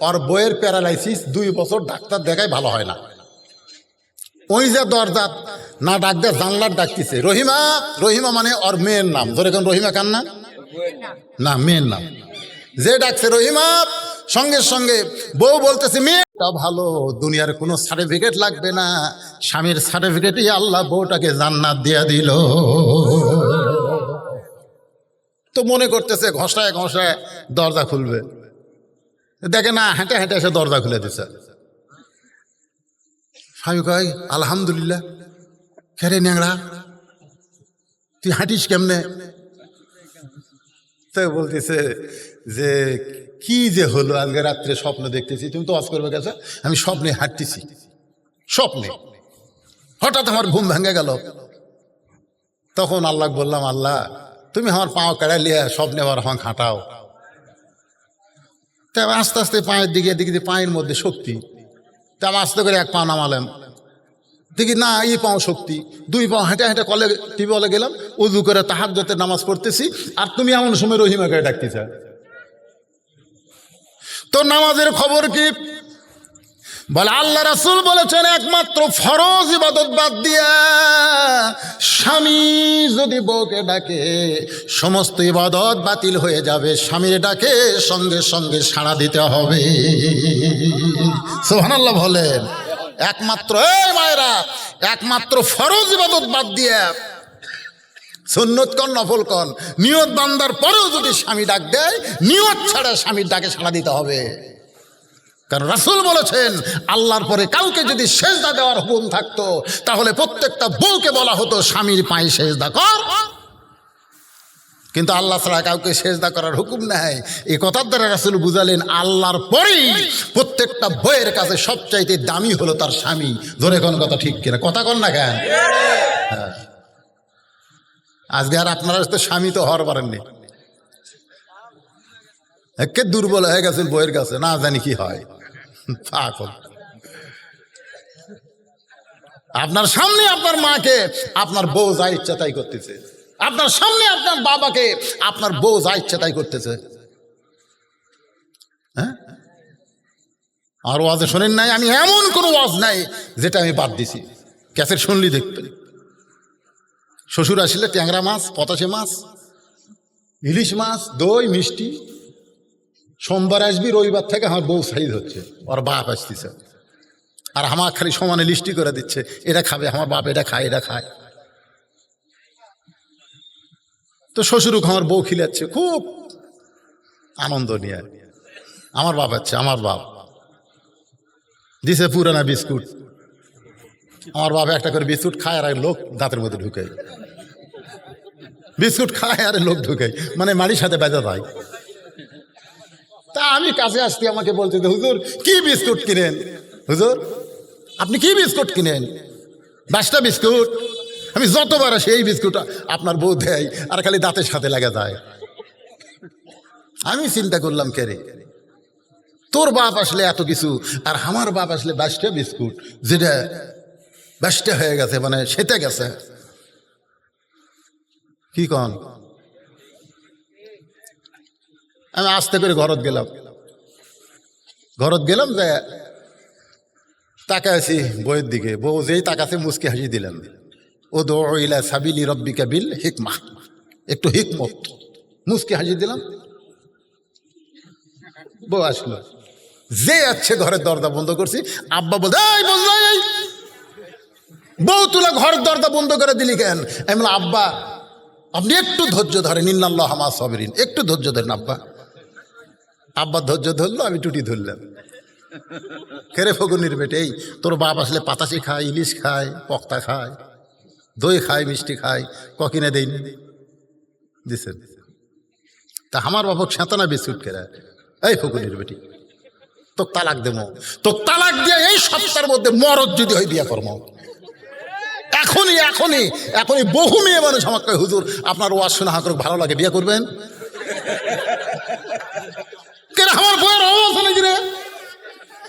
ওর বইয়ের প্যারালাইসিস, 2 বছর ডাক্তার দেখায় ভালো হয় না। ওই যে দরজা না ডাক দেয়, জানলার ডাকতেছে রহিমা, রহিমা মানে ওর মেয়ের নাম, ধরে কোন রহিমা কান না মেয়ের নাম, যে ডাকছে রহিমা, সঙ্গে সঙ্গে বউ বলতেছে মেয়ে তা ভালো, দুনিয়ার কোনো সার্টিফিকেট লাগবে না, স্বামীর সার্টিফিকেটই আল্লাহ বউটাকে জান্নাত দিয়ে দিল। তো মনে করতেছে ঘষায় ঘষায় দরজা খুলবে, দেখে না হেঁটে হেঁটে এসে দরজা খুলে দিছে। স্বামী কয় আলহামদুলিল্লাহ। খেরে ন্যাংরা তুই হাঁটিস কেমনে? তাই বলতেছে যে কি যে হলো, আজকে রাত্রে স্বপ্ন দেখতেছি, তুমি তো ওয়াজ করবে গেছে, আমি স্বপ্নে হাঁটতেছি, স্বপ্নে হঠাৎ আমার ঘুম ভেঙে গেল। তখন আল্লাহ বললাম, আল্লাহ তুমি আমার পাও কেড়ে লিয়ে স্বপ্নে আবার আমাকে হাঁটাও। তাই আস্তে আস্তে পায়ের দিকে দেখি পায়ের মধ্যে শক্তি, তা আমি আস্তে করে এক পা নামালাম, দেখি না এই পাও শক্তি, দুই পাও হেঁটে হেঁটে কলে টিউবওয়েলে গেলাম, উজু করে তাহাজ্জুদের নামাজ পড়তেছি, আর তুমি এমন সময় রহিমাকে ডাকতেছ। তো নামাজের খবর কি? বলে আল্লাহ রাসূল বলেছেন একমাত্র ফরজ ইবাদত বাদ দিয়া স্বামী যদি বউকে ডাকে সমস্ত ইবাদত বাতিল হয়ে যাবে। স্বামীর ডাকে সঙ্গে সঙ্গে সাড়া দিতে হবে। সুবহানাল্লাহ বলেন। একমাত্র এই মায়েরা, একমাত্র ফরজ ইবাদত বাদ দিয়ে সুন্নত কন নফল কন নিয়ত বান্দার পরেও যদি স্বামী ডাক দেয়, নিয়ত ছাড়া স্বামীর ডাকে সাড়া দিতে হবে। কারণ রাসূল বলেছেন আল্লাহর পরে কাউকে যদি সেজদা দেওয়ার হুকুম থাকতো তাহলে প্রত্যেকটা বউকে বলা হতো স্বামীর পায়ে সেজদা কর, কিন্তু আল্লাহ ছাড়া কাউকে সেজদা করার হুকুম নাই। এই কথার দ্বারা রাসূল বুঝালেন আল্লাহর পরেই প্রত্যেকটা বউয়ের কাছে সবচাইতে দামি হলো তার স্বামী। ধরে কোন কথা ঠিক কিনা? কথা কন না কেন? হ্যাঁ, আজকে আর আপনারা তো স্বামী তো হওয়ার পারেননি, একে দুর্বল হয়ে গেছেন বউয়ের কাছে, না জানি কি হয়। আপনার সামনে আপনার মাকে আপনার বউ যা ইচ্ছা তাই করতেছে, আপনার সামনে আপনার বাবাকে আপনার বউ যা ইচ্ছা তাই করতেছে। হ্যাঁ, আর ওয়াজে শোনেন নাই? আমি এমন কোনো ওয়াজ নাই যেটা আমি বাদ দিছি। ক্যাসেট শুনলি দেখবেন, শ্বশুর আসলে ট্যাংরা মাছ, পটাশে মাছ, ইলিশ মাছ, দই মিষ্টি। সোমবার আসবি, রবিবার থেকে আমার বউ সাইজ হচ্ছে, ওর বাপ আসতেছে, আর আমার খালি সমানে লিস্টি করে দিচ্ছে, এটা খাবে আমার বাপ, এটা খায়, এটা খায়। তো শ্বশুরুক আমার বউ খিলাচ্ছে খুব আনন্দ নিয়ে। আমার বাপ আছে, আমার বাপ দিছে পুরানা বিস্কুট, আমার বাপ একটা করে বিস্কুট খায় আর লোক দাঁতের মধ্যে ঢুকায়, বিস্কুট খায় আর লোক ঢুকায়, মানে মাড়ির সাথে বেজা যায়। তা আমি কাছে আসতে আমাকে বলতে, হুজুর কি বিস্কুট কিনেন? হুজুর আপনি কি বিস্কুট কিনেন? 10টা বিস্কুট। আমি যতবার আসি এই বিস্কুট আপনার বউ দেয় আর খালি দাঁতের সাথে লাগা যায়। আমি চিন্তা করলাম, কে রে তোর বাপ আসলে এত কিছু, আর আমার বাপ আসলে 22টা বিস্কুট, যেটা 22টা হয়ে গেছে, মানে সেটা গেছে। কি কন? আমি আস্তে করে ঘরত গেলাম, যে তাকাইছি বইয়ের দিকে, বউ যেই তাকাছে মুচকি হাসি দিলেন। ও দো ইলা সাবিলি রব্বিকা বিল হিকমা, একটু হিকমত, মুচকি হাসি দিলাম। বউ আসলো, যে আছে ঘরের দরজা বন্ধ করছি। আব্বা বলতে বউ তুলা ঘরের দরজা বন্ধ করে দিলি কেন? আমি বললাম আব্বা আপনি একটু ধৈর্য ধরেন, ইন্নাল্লাহ মা সাবিরিন, একটু ধৈর্য ধরেন আব্বা। আব্বা ধৈর্য ধরলো, আমি টুটি ধরলাম। কেরে ফগুনির বেটে, এই তোর বাপ আসলে পাতাশি খায়, ইলিশ খায়, পক্তা খায়, দই খায়, মিষ্টি খায়, ককিনে দেই দিছেন। তা আমার বাপক সেঁতানা বিস্কুট কেরা, এই ফগুনির বেটি তো তালাক দেবো, তো তালাক দিয়ে এই সপ্তাহের মধ্যে মরদ যদি হয় বিয়া কর্ম। এখনই এখনই এখনই বহু মেয়ে মানুষ আমাকে, হুজুর আপনার ওয়াজ শোনা হাঁক ভালো লাগে, বিয়ে করবেন? আমার বইয়ের অভাব নাকি রে?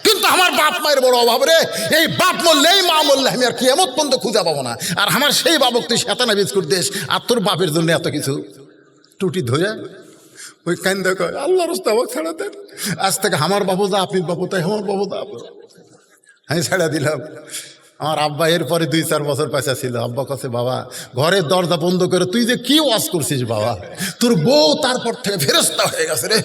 কিন্তু আমার বাপ মায়ের বড় অভাব রে। এই বাপ মরলে, এই মা মরলে আমি আর কিয়ামত পর্যন্ত খুঁজে পাবো না। আর আমার সেই বাবক তুই সেতানা বিস্কুট দেশ, আর তোর বাপের জন্য এত কিছু। টুটি ধরে ওই কান্দা কয় আল্লাহ রাস্তাবক ছাড়া দেন, আজ থেকে আমার বাবু যা আপনি বাবু তাই, আমার বাবু যা আমি ছেড়ে দিলাম। আমার আব্বা এরপরে 2-4 বছর পয়সা ছিল। আব্বা কাছে, বাবা ঘরের দরজা বন্ধ করে তুই যে কি ওয়াজ করছিস বাবা, তোর বউ তারপর থেকে ফেরেশতা হয়ে গেছে রে।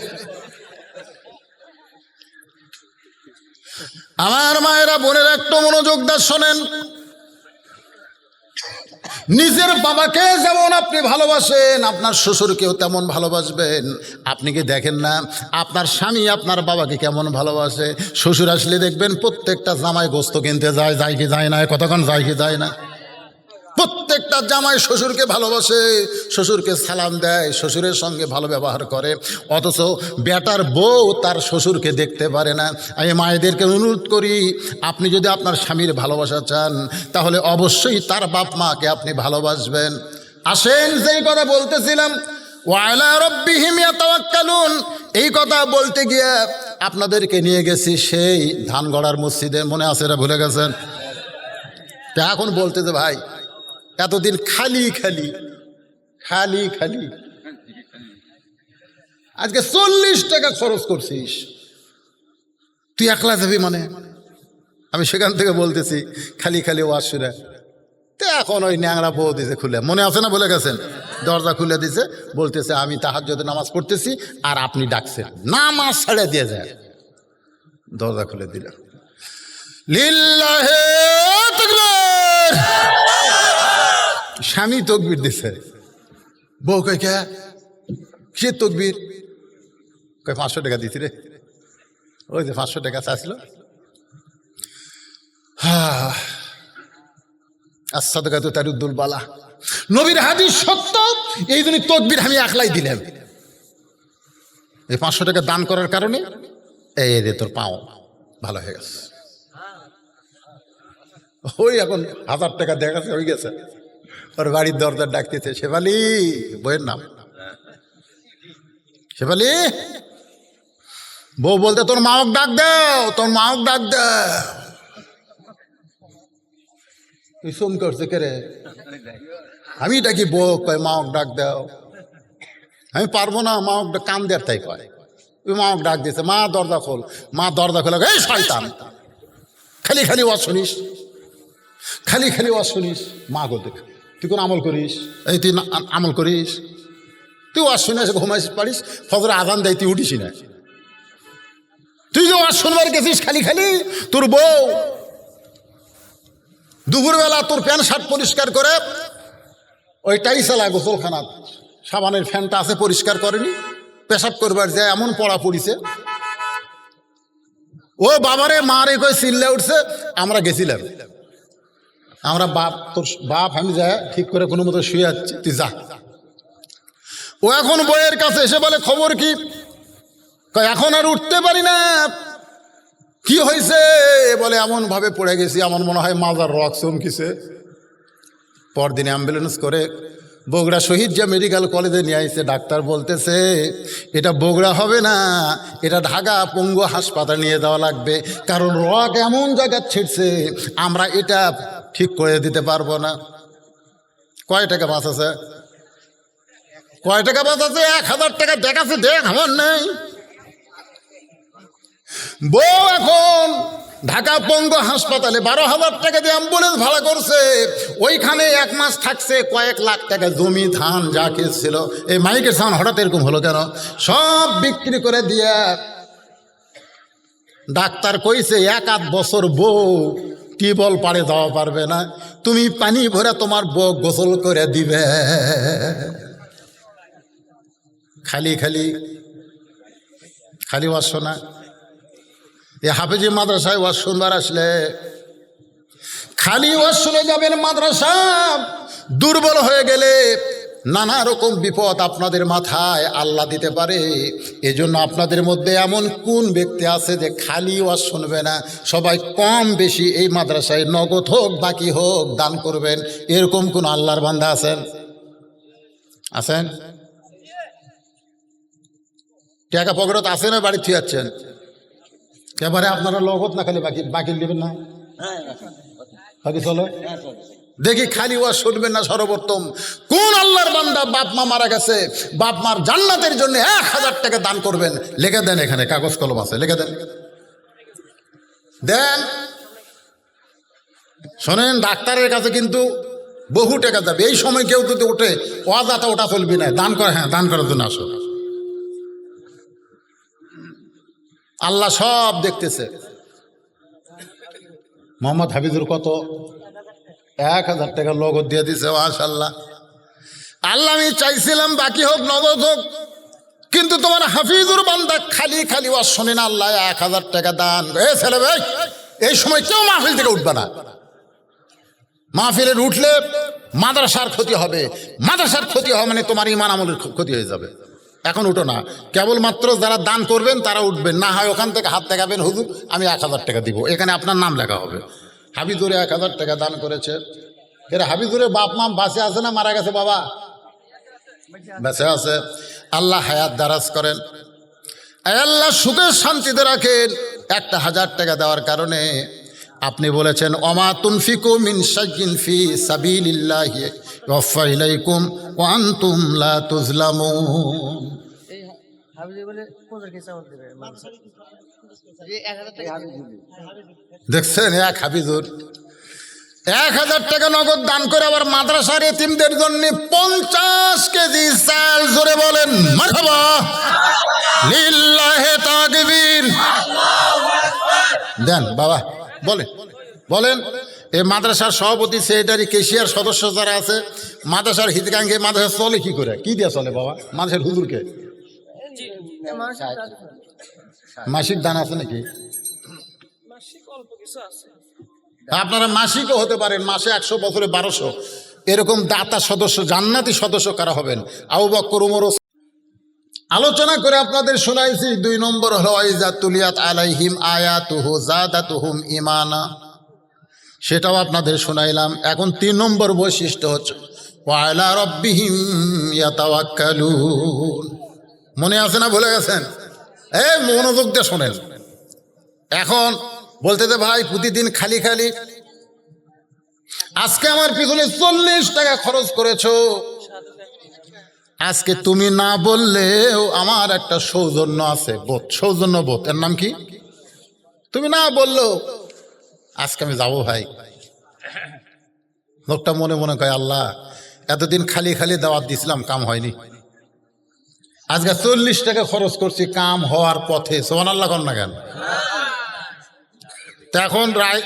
আমার মায়েরা বোনের একটু মনোযোগ দিয়ে শোনেন, নিজের বাবাকে যেমন আপনি ভালোবাসেন আপনার শ্বশুরকেও তেমন ভালোবাসবেন। আপনি কি দেখেন না আপনার স্বামী আপনার বাবাকে কেমন ভালোবাসে? শ্বশুর আসলে দেখবেন প্রত্যেকটা জামাই গোস্ত কিনতে যায়, যায় কি যায় না, কতক্ষণ যায় কি যায় না। প্রত্যেকটা জামাই শ্বশুরকে ভালোবাসে, শ্বশুরকে সালাম দেয়, শ্বশুরের সঙ্গে ভালো ব্যবহার করে। অথচ বেটার বউ তার শ্বশুরকে দেখতে পারে না। আমি মায়েদেরকে অনুরোধ করি, আপনি যদি আপনার স্বামীর ভালোবাসা চান তাহলে অবশ্যই তার বাপ মাকে আপনি ভালোবাসবেন। আসেন, যেই কথা বলতেছিলাম, ওয়ালা রাব্বিহিম ইয়াতাওয়াক্কালুন, এই কথা বলতে গিয়ে আপনাদেরকে নিয়ে গেছি সেই ধানগড়ার মসজিদে, মনে আছে? এরা ভুলে গেছেন? তা এখন বলতেছে ভাই এতদিন খালি খালি খালি খালি, আজকে 40 টাকা খরচ করছিস, তুই একলা যাবি মানে? আমি সেখান থেকে বলতেছি খালি খালি ওয়াজ শুনে, তো এখন ওই ন্যাংরা বউ দিছে খুলে, মনে আছে না? বলে গেছেন, দরজা খুলে দিছে, বলতেছে আমি তাহাজ্জুদে নামাজ পড়তেছি আর আপনি ডাকছেন, নামাজ ছেড়ে দিয়ে যায়। দরজা খুলে দিল, লিল্লাহে তাকবীর, স্বামী তকবীর দিছে, বউ কই কে সে তকবীর, কই 500 টাকা দিছি রে, ওই যে 500 টাকা চাইছিল। আস-সাদকাতু তারুদ্দুল বালা, নবীর হাদিস সত্য, এই জন্য তকবীর আমি একলাই দিলাম। এই 500 টাকা দান করার কারণে এই রে তোর পাও ভালো হয়ে গেছে। ওই এখন 1000 টাকা দেখাচ্ছে হয়ে গেছে, ওর বাড়ির দরজার ডাকতেছে, শেফালি, বইয়ের নাম শেফালি, বউ বলতে তোর মাওক ডাক দাও, তোর মাওক ডাক দাও। সুম করছে কে রে? আমি ডাকি, বউ কয় মাওক ডাক দাও, আমি পারবো না, মাওক কান দেয়ার তাই কয়, ওই মাওক ডাক দিয়েছে, মা দরজা খোল, মা দরজা খোলা, এই শয়তান খালি খালি ওয়াজ শুনিস, খালি খালি ওয়াজ শুনিস। মা গো দেখ, তুই কোন আমল করিস? এই তুই আমল করিস? তুই ওয়াজ শুনে এসে ঘুমাইস পারিস, ফজরে আজান দেয় তুই উঠিস না, তুই যে ওয়াজ শুনবার গেছিস খালি খালি। তোর বউ দুপুরবেলা তোর প্যান্ট শার্ট পরিষ্কার করে ওই টাইসালা গোসলখানা সাবানের ফ্যানটা আছে পরিষ্কার করেনি, পেশাব করবার যায় এমন পড়া পড়িছে, ও বাবারে মারে কই চিল্লে উঠছে। আমরা গেছিলাম, আমরা বাপ, তোর বাপ আমি যায় ঠিক করে কোনো মতো শুয়ে যাচ্ছি, তুই যা। ও এখন বইয়ের কাছে এসে বলে খবর কি? এখন আর উঠতে পারি না। কি হয়েছে? বলে এমন ভাবে পড়ে গেছি, আমার মনে হয় মাজার রক চমকিছে। পরদিনে অ্যাম্বুলেন্স করে বগুড়া শহীদ যে মেডিকেল কলেজে নিয়ে আসছে, ডাক্তার বলতেছে এটা বগুড়া হবে না, এটা ঢাকা পঙ্গু হাসপাতাল নিয়ে যাওয়া লাগবে, কারণ রক এমন জায়গা ছিটছে আমরা এটা ঠিক করে দিতে পারবো না। কয় টাকা বাঁচাছে? কয় টাকা বাঁচাছে? 1000 টাকা দেখাচ্ছে, দেখ আমার নেই। বউ এখন ঢাকা পঙ্গু হাসপাতালে 12,000 টাকা দিয়ে অ্যাম্বুলেন্স ভাড়া করছে, ওইখানে 1 মাস থাকছে, কয়েক লাখ টাকা জমি ধান যা ছিল। এই মাইকের সাউন্ড হঠাৎ এরকম হলো কেন? সব বিক্রি করে দিয়ে ডাক্তার কইছে 1-8 বছর বউ টিউবওয়েল পাড়ে যাওয়া পারবে না, তুমি পানি ভরে তোমার বউ গোসল করে দিবে। খালি খালি খালি ওয়াজ শোনা। এই হাফেজি মাদ্রাসায় ওয়াজ শুনবার আসলে খালি ওয়াজ শুনে যাবেন। মাদ্রাসা দুর্বল হয়ে গেলে নানা রকম বিপদ আপনাদের মাথায় আল্লাহ দিতে পারে। এজন্য আপনাদের মধ্যে এমন কোন ব্যক্তি আছে যে খালি ওয়াজ শুনবে না? সবাই কম বেশি এই মাদ্রাসায় নগদ হোক বাকি হোক দান করবেন, এরকম কোন আল্লাহর বান্দা আছেন? আছেন? টাকা পকেটত আছে না বাড়ি থুয়ে যাচ্ছেন? এবারে আপনারা লগত না খালি বাকি বাকি নেবেন না, বাকি চলো দেখি। খালি ওয়াজ শুনবেন না। সর্বোত্তম কোন আল্লাহর বান্দা বাপ মা মারা গেছে, বাপ মার জান্নাতের জন্য 1000 টাকা দান করবেন? লিখে দেন, এখানে কাগজ কলম আছে, লিখে দেন, দেন। শোনেন, ডাক্তারের কাছে কিন্তু বহু টাকা যাবে। এই সময় কেউ যদি ওঠে ওয়াজাটা ওটা চলবি না, দান করে। হ্যাঁ, দান করার জন্য আসো, আল্লাহ সব দেখতেছে। মোহাম্মদ হাফিজুর কত? 1000 টাকা নগদ দিয়ে দিছে। মাশাআল্লাহ। আল্লাহ আমি চাইছিলাম বাকি হোক নগদ হোক, কিন্তু তোমার হাফিজুর বান্দা খালি খালি ওয়াজ শোনে না। আল্লাহ 1000 টাকা দান। এ ছেলে ভাই, এই সময় কেউ মাহফিল থেকে উঠবে না। মাহফিলের উঠলে মাদ্রাসার ক্ষতি হবে, মাদ্রাসার ক্ষতি হবে মানে তোমার ইমান আমলের ক্ষতি হয়ে যাবে। এখন উঠো না, কেবলমাত্র যারা দান করবেন তারা উঠবেন, না হয় ওখান থেকে হাত দেখাবেন, হুজুর আমি 1000 টাকা দিব, এখানে আপনার নাম লেখা হবে। হাফিজুরে 1000 টাকা দান করেছে। এর হাফিজুরের বাপ মা বাঁচে আছে না মারা গেছে? বাবা বেঁচে আছে। আল্লাহ হায়াত দারাজ করেন, আল্লাহ সুখে শান্তিতে রাখেন। 1000 টাকা দেওয়ার কারণে আপনি বলেছেন ওমা তুনফিকু মিন শাইইন ফি সাবিলিল্লাহি ওয়াফা ইলাইকুম ওয়া আনতুম লা তুজলামুন। এই হাবিজে বলে কোজার কেসা হতে পারে মানুষ এই 1000 টাকা দেখছেন? এক হাফিজুর 1000 টাকা নগদ দান করে আবার মাদ্রাসার এতিমদের জন্য 50 কেজি চাল, জোরে বলেন মারহাবা, লিল্লাহি তাকবীর। দেন বাবা, বলেন বলেন। এই মাদ্রাসার সভাপতি, সেক্রেটারি, কেশিয়ার সদস্য যারা আছে, মাদ্রাসার হিতকাঙ্ক্ষী, মাদ্রাসা চলে কি করে? কি দিয়ে চলে বাবা? মাদ্রাসার হুজুরকে মাসিক দান আছে নাকি? আপনারা মাসিকও হতে পারেন, মাসে 100, বছরে 1200, এরকম দাতা সদস্য, জান্নাতি সদস্য কারা হবেন? আবু বকর, ওমর। আলোচনা করে আপনাদের শোনাইছি। 2 নম্বর হলো ওয়াইজা তুলিয়াত আলাইহিম আয়াতুহু যাদাতুহুম ঈমানা, সেটাও আপনাদের শোনাইলাম। এখন 3 নম্বর বৈশিষ্ট্য হচ্ছে ওয়া আলা রাব্বিহিম ইয়াতাওয়াক্কালুন। মনে আছে না ভুলে গেছেন? এই মনোযোগ দিয়ে শোনেন। এখন বলতে যে ভাই প্রতিদিন খালি খালি, আজকে আমার পিছনে 40 টাকা খরচ করেছো, আজকে তুমি না বললেও আমার একটা সৌজন্য আছে, বোধ, সৌজন্য বোধ, এর নাম কি? তুমি না বললো আজকে আমি যাবো ভাই। লোকটা মনে মনে কয় আল্লাহ এতদিন খালি খালি দাওয়াত দিছিলাম, কাম হয়নি, আজকে 40 টাকা খরচ করছি, কাম হওয়ার পথে। সুবহানাল্লাহ কর না কেন? তা এখন রায়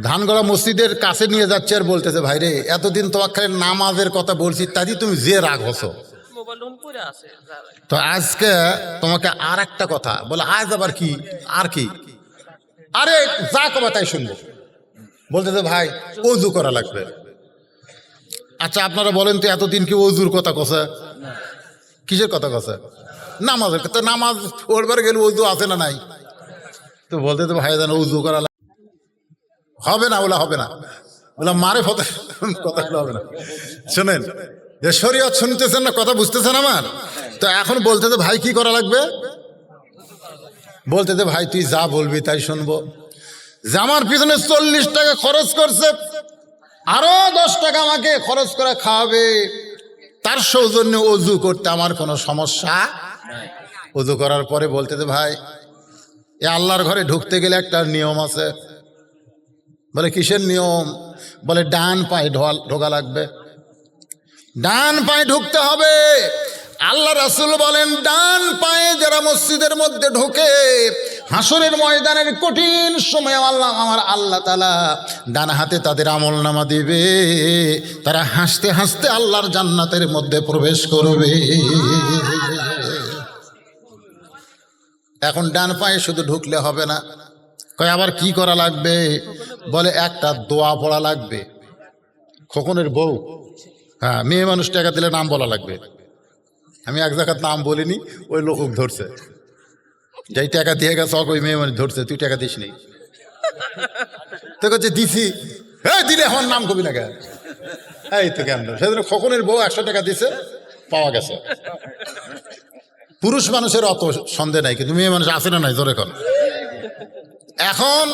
ধানগড়া মসজিদের কাছে নিয়ে যাচ্ছে আর বলতেছে ভাই রে, এতদিন তোমার খালি নামাজের কথা বলছি, তাই তুমি যে রাগ হছো। তো আজকে তোমাকে আর একটা কথা বলে, আজ আবার কি? আর কি? আরে যা কবা তাই শুনবো। বলতেছে ভাই ওযু করা লাগবে। আচ্ছা আপনারা বলেন তো, এতদিন কি ওযুর কথা কছে? কিসের কথা কছে? নামাজের কথা। নামাজ ওরবার গেলে ওযু আছে না নাই? তো বলতে তো ভাই জানো ওযু করা হবে না, ওলা হবে না, ওলা মারে ফতে কথা হবে না। শোনেন, যে শরীয়ত শুনতেছেন না, কথা বুঝতেছেন আমার? তো এখন বলতে তো ভাই কি করা লাগবে? বলতে তো ভাই তুই যা বলবি তাই শুনবো। যে আমার পিছনে 40 টাকা খরচ করছে, আরো 10 টাকা আমাকে খরচ করে খাওয়াবে, তার সৌজন্যে ওযু করতে আমার কোনো সমস্যা। ওযু করার পরে বলতে তো ভাই এ আল্লাহর ঘরে ঢুকতে গেলে একটা নিয়ম আছে। বলে কিসের নিয়ম? বলে ডান পায়ে ঢোকা লাগবে, ডান পায়ে ঢুকতে হবে। আল্লাহ রাসূল বলেন ডান পায়ে যারা মসজিদের মধ্যে ঢোকে, হাসরের ময়দানের কঠিন সময় আমার আল্লাহ তাআলা ডান হাতে তাদের আমলনামা দিবে, তারা হাসতে হাসতে আল্লাহর জান্নাতের মধ্যে প্রবেশ করবে। এখন ডান পায়ে শুধু ঢুকলে হবে না, কয় আবার কি করা লাগবে? বলে একটা দোয়া পড়া লাগবে। খোকনের বউ, হ্যাঁ, মেয়ে মানুষ টাকা দিলে নাম বলা লাগবে। আমি এক জায়গার নাম বলিনি, ওই লোক ধরছে, যেই টাকা দিয়ে গেছে ওই মেয়ে মানুষ ধরছে, তুই টাকা দিস নি। তো কাছে দিছি, হ্যাঁ দিলে আমার নাম কবি না কেন? এই তো কেন? সেদিন খোকনের বউ 100 টাকা দিছে, পাওয়া গেছে। পুরুষ মানুষের অত সন্দেহ নাই, কিন্তু মেয়ে মানুষ আছে না নাই? জোরে কর। এখন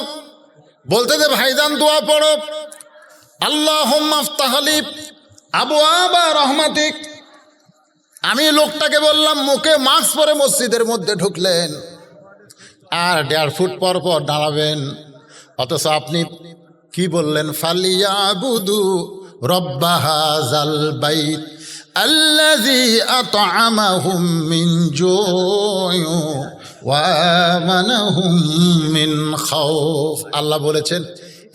বলতে যে ভাইজান দোয়া পড়ো, আল্লাহুম্মা আফতাহ লি আবওয়াবা রাহমাতিক। আমি লোকটাকে বললাম, মুখে মাস্ক পরে মসজিদের মধ্যে ঢুকলেন, আর 1.5 ফুট পর পর দাঁড়াবেন, অথচ আপনি কি বললেন? ফালিয়াবুদু রব্বা হাযাল বাইত আল্লাযী আত'আমাহুম মিন জু'ইন ওয়া আমানাহুম মিন খাউফ। আল্লাহ বলেছেন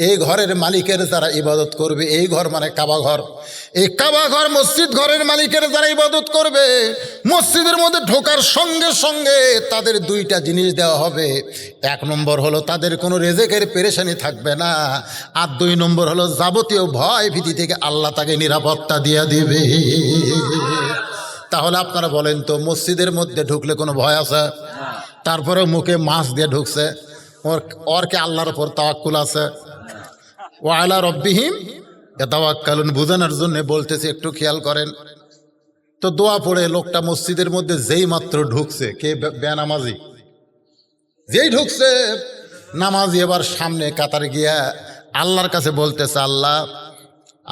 এই ঘরের মালিকের যারা ইবাদত করবে, এই ঘর মানে কাবা ঘর, এই কাবা ঘর মসজিদ ঘরের মালিকের যারা ইবাদত করবে, মসজিদের মধ্যে ঢোকার সঙ্গে সঙ্গে তাদের দুইটা জিনিস দেওয়া হবে। এক নম্বর হলো তাদের কোনো রেজেকের পেরেশানি থাকবে না, আর দুই নম্বর হলো যাবতীয় ভয় ভীতি থেকে আল্লাহ তাকে নিরাপত্তা দিয়ে দিবে। তাহলে আপনারা বলেন তো, মসজিদের মধ্যে ঢুকলে কোনো ভয় আছে? তারপরে মুখে মাছ দিয়ে ঢুকছে, ওর কি আল্লাহর উপর তাওয়াক্কুল আছে? ওয়া আলা রব্বিহিম ইয়াতাওয়াক্কালুন বোঝানোর জন্য বলতেছি, একটু খেয়াল করেন তো। দোয়া পড়ে লোকটা মসজিদের মধ্যে যেই মাত্র ঢুকছে, কে বেনামাজি, যেই ঢুকছে নামাজি, এবার সামনে কাতারে গিয়া আল্লাহর কাছে বলতেছে, আল্লাহ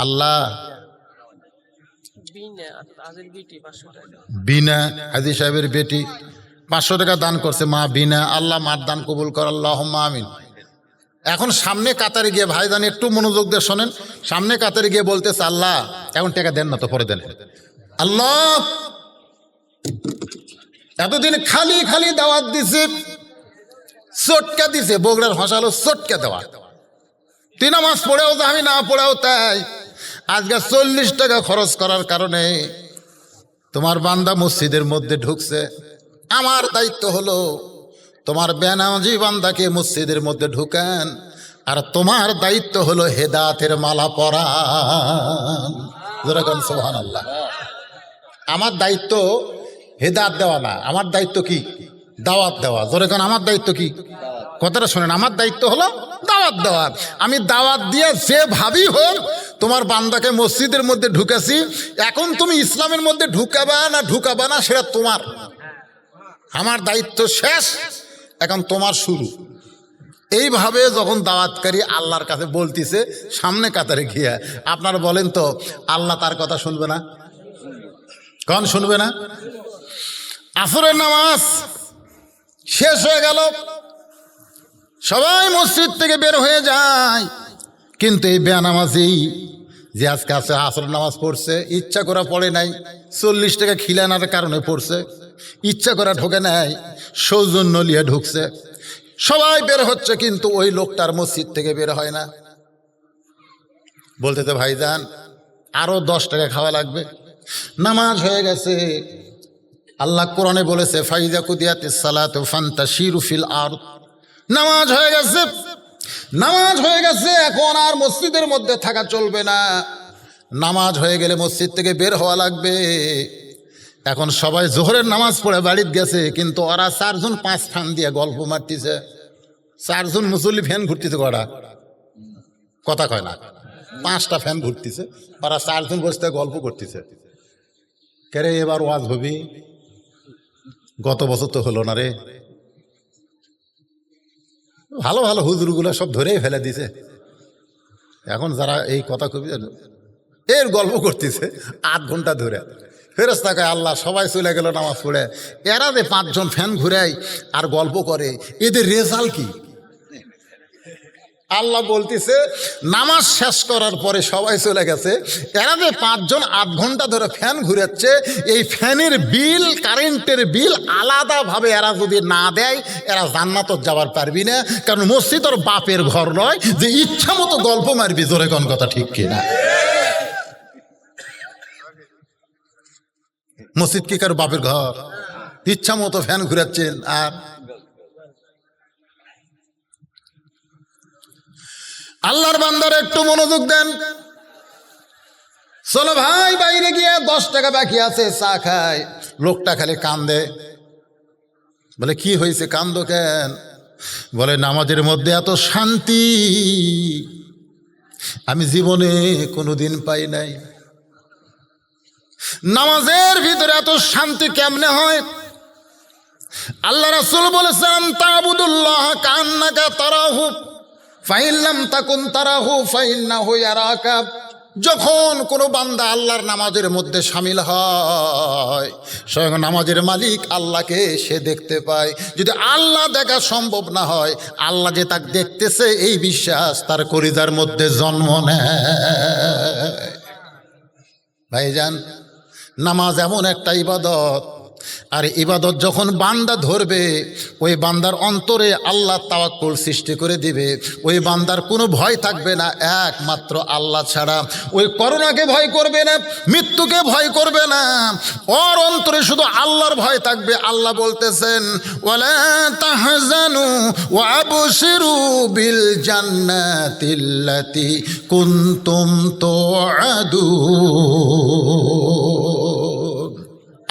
আল্লাহ, বিনা হাজী সাহেবের বেটি 500 টাকা দান করছে, মা বিনা, আল্লাহ মার দান কবুল কর, আল্লাহুম্মা আমিন। এখন সামনে কাতারে গিয়ে, ভাইজান একটু মনোযোগ দিয়ে শোনেন, সামনে কাতারে গিয়ে বলতেছে, আল্লাহ এখন টাকা দেন না তো, পরে দেন। আল্লাহ এতদিন খালি খালি দাওয়াত দিছে, চটকা দিছে, বগুড়ার ভাষা হলো চটকা দেওয়া। তুই নামাজ পড়েও তো, আমি না পড়েও তাই। আজকে 40 টাকা খরচ করার কারণে তোমার বান্দা মসজিদের মধ্যে ঢুকছে। আমার দায়িত্ব হলো তোমার বেনামাজি বান্দাকে মসজিদের মধ্যে ঢুকান, আর তোমার দায়িত্ব হলো হেদায়েতের মালা পরান। যেরকম সুবহানাল্লাহ। আমার দায়িত্ব হেদায়েত দেওয়া না, আমার দায়িত্ব কি? দাওয়াত দেওয়া। যেরকম আমার দায়িত্ব কি? কথাটা শোনেন, আমার দায়িত্ব হলো দাওয়াত দেওয়া। আমি দাওয়াত দিয়ে যেভাবেই হোক তোমার বান্দাকে মসজিদের মধ্যে ঢুকেছি। এখন তুমি ইসলামের মধ্যে ঢুকাবা না সেটা তোমার, আমার দায়িত্ব শেষ, এখন তোমার শুরু। এইভাবে যখন দাওয়াতকারী আল্লাহর কাছে বলতিছে সামনে কাতারে গিয়া, আপনারা বলেন তো আল্লাহ তার কথা শুনবে না? কখন শুনবে না? আসরের নামাজ শেষ হয়ে গেল, সবাই মসজিদ থেকে বের হয়ে যায়, কিন্তু এই বেনামাজি যে আজকে আছে আসরের নামাজ পড়ছে, ইচ্ছা করা পড়ে নাই, 40 টাকা খিলানোর কারণে পড়ছে, ইচ্ছা করা ঢোকে নাই, সৌজন্য নিয়ে ঢুকছে। সবাই বের হচ্ছে, কিন্তু ওই লোকটার মসজিদ থেকে বের হয় না। বলতে তো ভাইজান আরো 10 টাকা খাওয়া লাগবে। নামাজ হয়ে গেছে, আল্লাহ কোরআনে বলেছে, ফাইজা কুদিয়াতিস সালাতু ফান্তাশিরু ফিল আরদ। নামাজ হয়ে গেছে, নামাজ হয়ে গেছে, এখন আর মসজিদের মধ্যে থাকা চলবে না। নামাজ হয়ে গেলে মসজিদ থেকে বের হওয়া লাগবে। এখন সবাই জোহরের নামাজ পড়ে বাড়িতে গেছে, কিন্তু ওরা 4 জন 5 ফ্যান দিয়ে গল্প মারতেছে। 4 জন মুসল্লি ফ্যান ঘুরতেছে, কটা কথা কয় না, 5টা ফ্যান ঘুরতেছে, ওরা 4 জন বসতে গল্প করতেছে। কেরে এবার ওয়াজ হবি? গত বছর তো হলো না রে। ভালো ভালো হুজুরগুলো সব ধরেই ফেলে দিছে। এখন যারা এই কথা কবি এর গল্প করতেছে 8 ঘন্টা ধরে, ফেরেশতা কয় আল্লাহ সবাই চলে গেল নামাজ পড়ে, এরা যে 5 জন ফ্যান ঘুরায় আর গল্প করে, এদের রেজাল্ট কি? আল্লাহ বলতেছে নামাজ শেষ করার পরে সবাই চলে গেছে, এরা যে 5 জন 8 ঘন্টা ধরে ফ্যান ঘুরাচ্ছে, এই ফ্যানের বিল, কারেন্টের বিল আলাদাভাবে এরা যদি না দেয়, এরা জান্নাত যাবার পারবি না। কারণ মসজিদ ওর বাপের ঘর নয় যে ইচ্ছা মতো গল্প মারবি। জোরে কোন কথা ঠিক কিনা? মসজিদ কি কারো বাপের ঘর? ইচ্ছা মতো ফ্যান ঘুরাচ্ছেন। আর আল্লাহর বান্দার একটু মনোযোগ দেন। চলো ভাই বাইরে গিয়ে 10 টাকা বাকি আছে, চা খায়। লোকটা খালি কান্দে। বলে কি হয়েছে, কান্দো কেন? বলে নামাজের মধ্যে এত শান্তি আমি জীবনে কোনোদিন পাই নাই। নামাজের ভিতরে এত শান্তি কেমনে হয়? আল্লাহ রাসূল বলেছেন, তা'বুদুল্লাহ কান্নাকা তারাহু ফাইন লাম তাকুন তারাহু ফাইন্নাহু ইয়ারাকা। যখন কোনো বান্দা আল্লাহর নামাজের মধ্যে শামিল হয়, স্বয়ং নামাজের মালিক আল্লাহকে সে দেখতে পায়। যদি আল্লাহ দেখা সম্ভব না হয়, আল্লাহ যে তাকে দেখতেছে এই বিশ্বাস তার কলিজার মধ্যে জন্ম নেয়। ভাইজান, নামাজ এমন একটা ইবাদত, আর ইবাদত যখন বান্দা ধরবে, ওই বান্দার অন্তরে আল্লাহ তাওয়াক্কুল সৃষ্টি করে দিবে। ওই বান্দার কোনো ভয় থাকবে না একমাত্র আল্লাহ ছাড়া। ওই করোনাকে ভয় করবে না, মৃত্যুকে ভয় করবে না, ওর অন্তরে শুধু আল্লাহর ভয় থাকবে। আল্লাহ বলতেছেন, ওয়ালা তাহজানু ওয়া আবশিরু বিল জান্নাতিল্লাতী কুনতুম তুআদুন।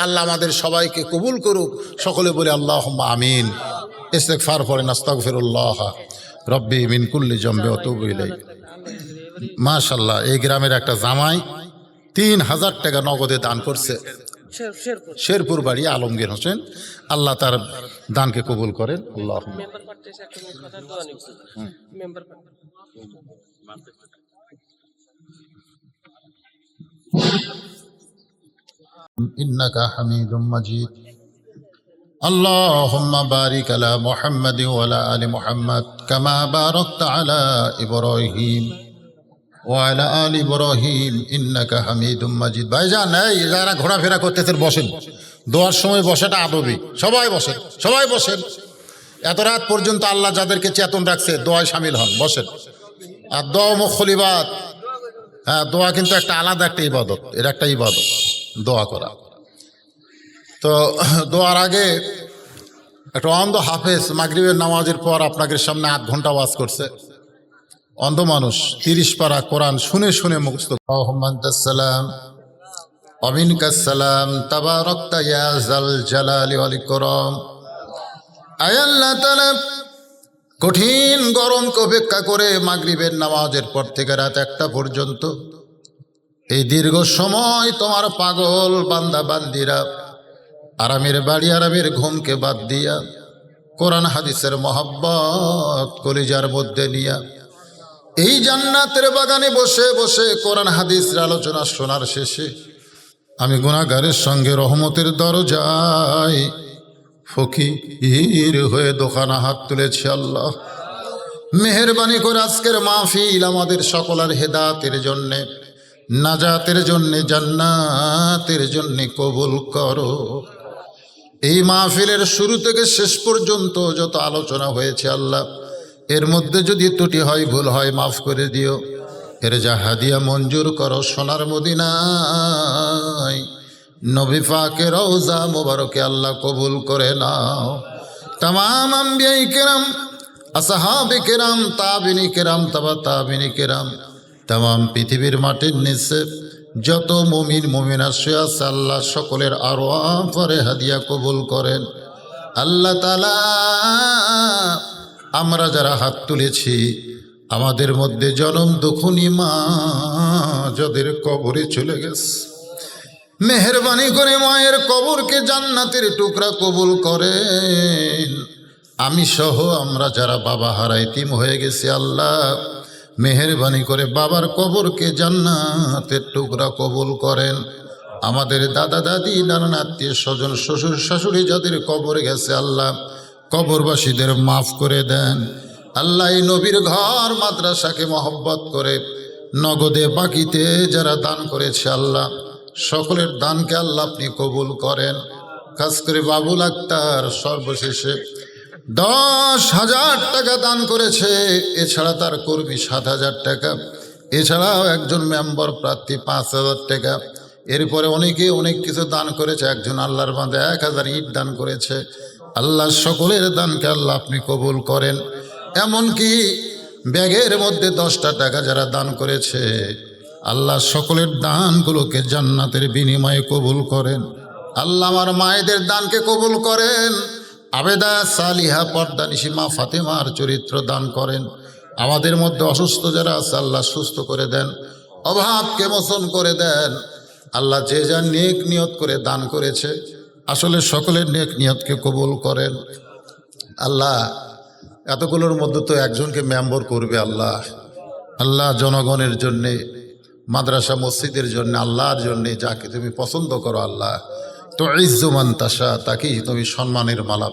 আল্লাহ আমাদের সবাইকে কবুল করুক। সকলে বলে আল্লাহুম্মা আমিন। ইস্তিগফার পড়েন, আস্তাগফিরুল্লাহ রব্বি মিন কুল্লি জামবি ওয়া তুবু ইলাইহি। মাশাআল্লাহ, এই গ্রামের একটা জামাই ৩,০০০ টাকা নগদে দান করছে। শেরপুর বাড়ি আলমগীর হোসেন। আল্লাহ তার দানকে কবুল করেন। আল্লাহ ইন্নাকা হামিদুম মাজিদ। আল্লাহুম্মা বারিক আলা মুহাম্মাদি ওয়া আলা আলি মুহাম্মাদ কামা বারাকতা আলা ইব্রাহিম ওয়া আলা আলি ইব্রাহিম ইন্নাকা হামিদুম মাজিদ। ভাইজান, এই যারা ঘোরাফেরা করতেছেন বসেন, দোয়ার সময় বসাটা আদবি। সবাই বসেন, সবাই বসেন। এত রাত পর্যন্ত আল্লাহ যাদেরকে চেতন রাখছে দোয়ায় শামিল হন, বসেন। আর দোয়া মুখল ইবাদ। হ্যাঁ, দোয়া কিন্তু একটা আলাদা একটা ইবাদত, এর একটা ইবাদত দোয়া করা। তো দোয়ার আগে একটা অন্ধ হাফেজ মাগরিবের নামাজের পর আপনাদের সামনে ৮ ঘন্টা ওয়াজ করছে। অন্ধ মানুষ ৩০ পারা কোরআন শুনে শুনে মুখস্থ। আল্লাহুম্মান্তাসসালাম ওয়া মিনকাসসালাম তাবারাকতা ইয়া যাল জালালি ওয়াল ইকরাম। আয় আল্লাহ তাআলা, কঠিন গরমকে উপেক্ষা করে মাগরিবের নামাজের পর থেকে রাত ১টা পর্যন্ত এই দীর্ঘ সময় তোমার পাগল বান্দা বান্দিরা আরামের বাড়ি আরামের ঘুমকে বাদ দিয়া কোরআন হাদিসের মহব্বত কলিজার মধ্যে নিয়া এই জান্নাতের বাগানে বসে বসে কোরআন হাদিসের আলোচনা শোনার শেষে আমি গুনাহগারের সঙ্গে রহমতের দরজায় ফকির হয়ে দোকানা হাত তুলেছি। আল্লাহ, মেহেরবানি করে আজকের মাহফিল আমাদের সকলের হেদায়েতের জন্যে, নাজাতের জন্যে, জান্নাতের জন্যে কবুল করো। এই মাহফিলের শুরু থেকে শেষ পর্যন্ত যত আলোচনা হয়েছে আল্লাহ, এর মধ্যে যদি ত্রুটি হয়, ভুল হয়, মাফ করে দিও। এর যা হাদিয়া মঞ্জুর করো সোনার মদিনায় নবী পাকের রওজা মোবারকে আল্লাহ কবুল করে নাও। তামাম আম্বিয়ায়ে কেরাম, আসহাবে কেরাম, তাবিনী কেরাম, তাবা তাবিনী কেরাম, তামাম পৃথিবীর মাটির নিচে যত মুমিন মুমিনা শুয়ে আছে আল্লাহ সকলের আরওয়াহ পরে হাদিয়া কবুল করেন। আল্লাহ তাআলা, আমরা যারা হাত তুলেছি আমাদের মধ্যে জনম দুঃখনী মা যাদের কবরে চলে গেছে, মেহেরবানি করে মায়ের কবরকে জান্নাতের টুকরা কবুল করেন। আমি সহ আমরা যারা বাবা হারা এতিম হয়ে গেছি আল্লাহ, মেহেরবানি করে বাবার কবরকে জান্নাতের টুকরা কবুল করেন। আমাদের দাদা দাদি, নানান আত্মীয় স্বজন, শ্বশুর শাশুড়ি যাদের কবরে গেছে আল্লাহ, কবরবাসীদের মাফ করে দেন। আল্লাহ, এই নবীর ঘর মাদ্রাসাকে মহব্বত করে নগদে বাকিতে যারা দান করেছে আল্লাহ, সকলের দানকে আল্লাহ আপনি কবুল করেন। খাস করে বাবুল আক্তার সর্বশেষে 10,000 টাকা দান করেছে, এছাড়া তার কর্মী 7,000 টাকা, এছাড়াও একজন মেম্বার প্রার্থী 5,000 টাকা, এরপরে অনেকে অনেক কিছু দান করেছে। একজন আল্লাহর বান্দা 1,000 ইট দান করেছে। আল্লাহ, সকলের দানকে আল্লাহ আপনি কবুল করেন। এমনকি ব্যাগের মধ্যে 10টা টাকা যারা দান করেছে আল্লাহ, সকলের দানগুলোকে জান্নাতের বিনিময়ে কবুল করেন। আল্লাহ, আমার মায়েদের দানকে কবুল করেন। আবেদা, সালিহা, পর্দানিশি মা ফাতেমার চরিত্র দান করেন। আমাদের মধ্যে অসুস্থ যারা আছে আল্লাহ সুস্থ করে দেন, অভাবকে মোচন করে দেন। আল্লাহ, যে যা নেক নিয়ত করে দান করেছে আসলে সকলের নেক নিয়তকে কবুল করেন। আল্লাহ, এতগুলোর মধ্যে তো একজনকে মেম্বার করবে আল্লাহ। আল্লাহ, জনগণের জন্যে, মাদ্রাসা মসজিদের জন্য, আল্লাহর জন্যে যাকে তুমি পছন্দ করো আল্লাহ, তো ইজ্জু মান তাশা, তাকেই তুমি সম্মানের মালা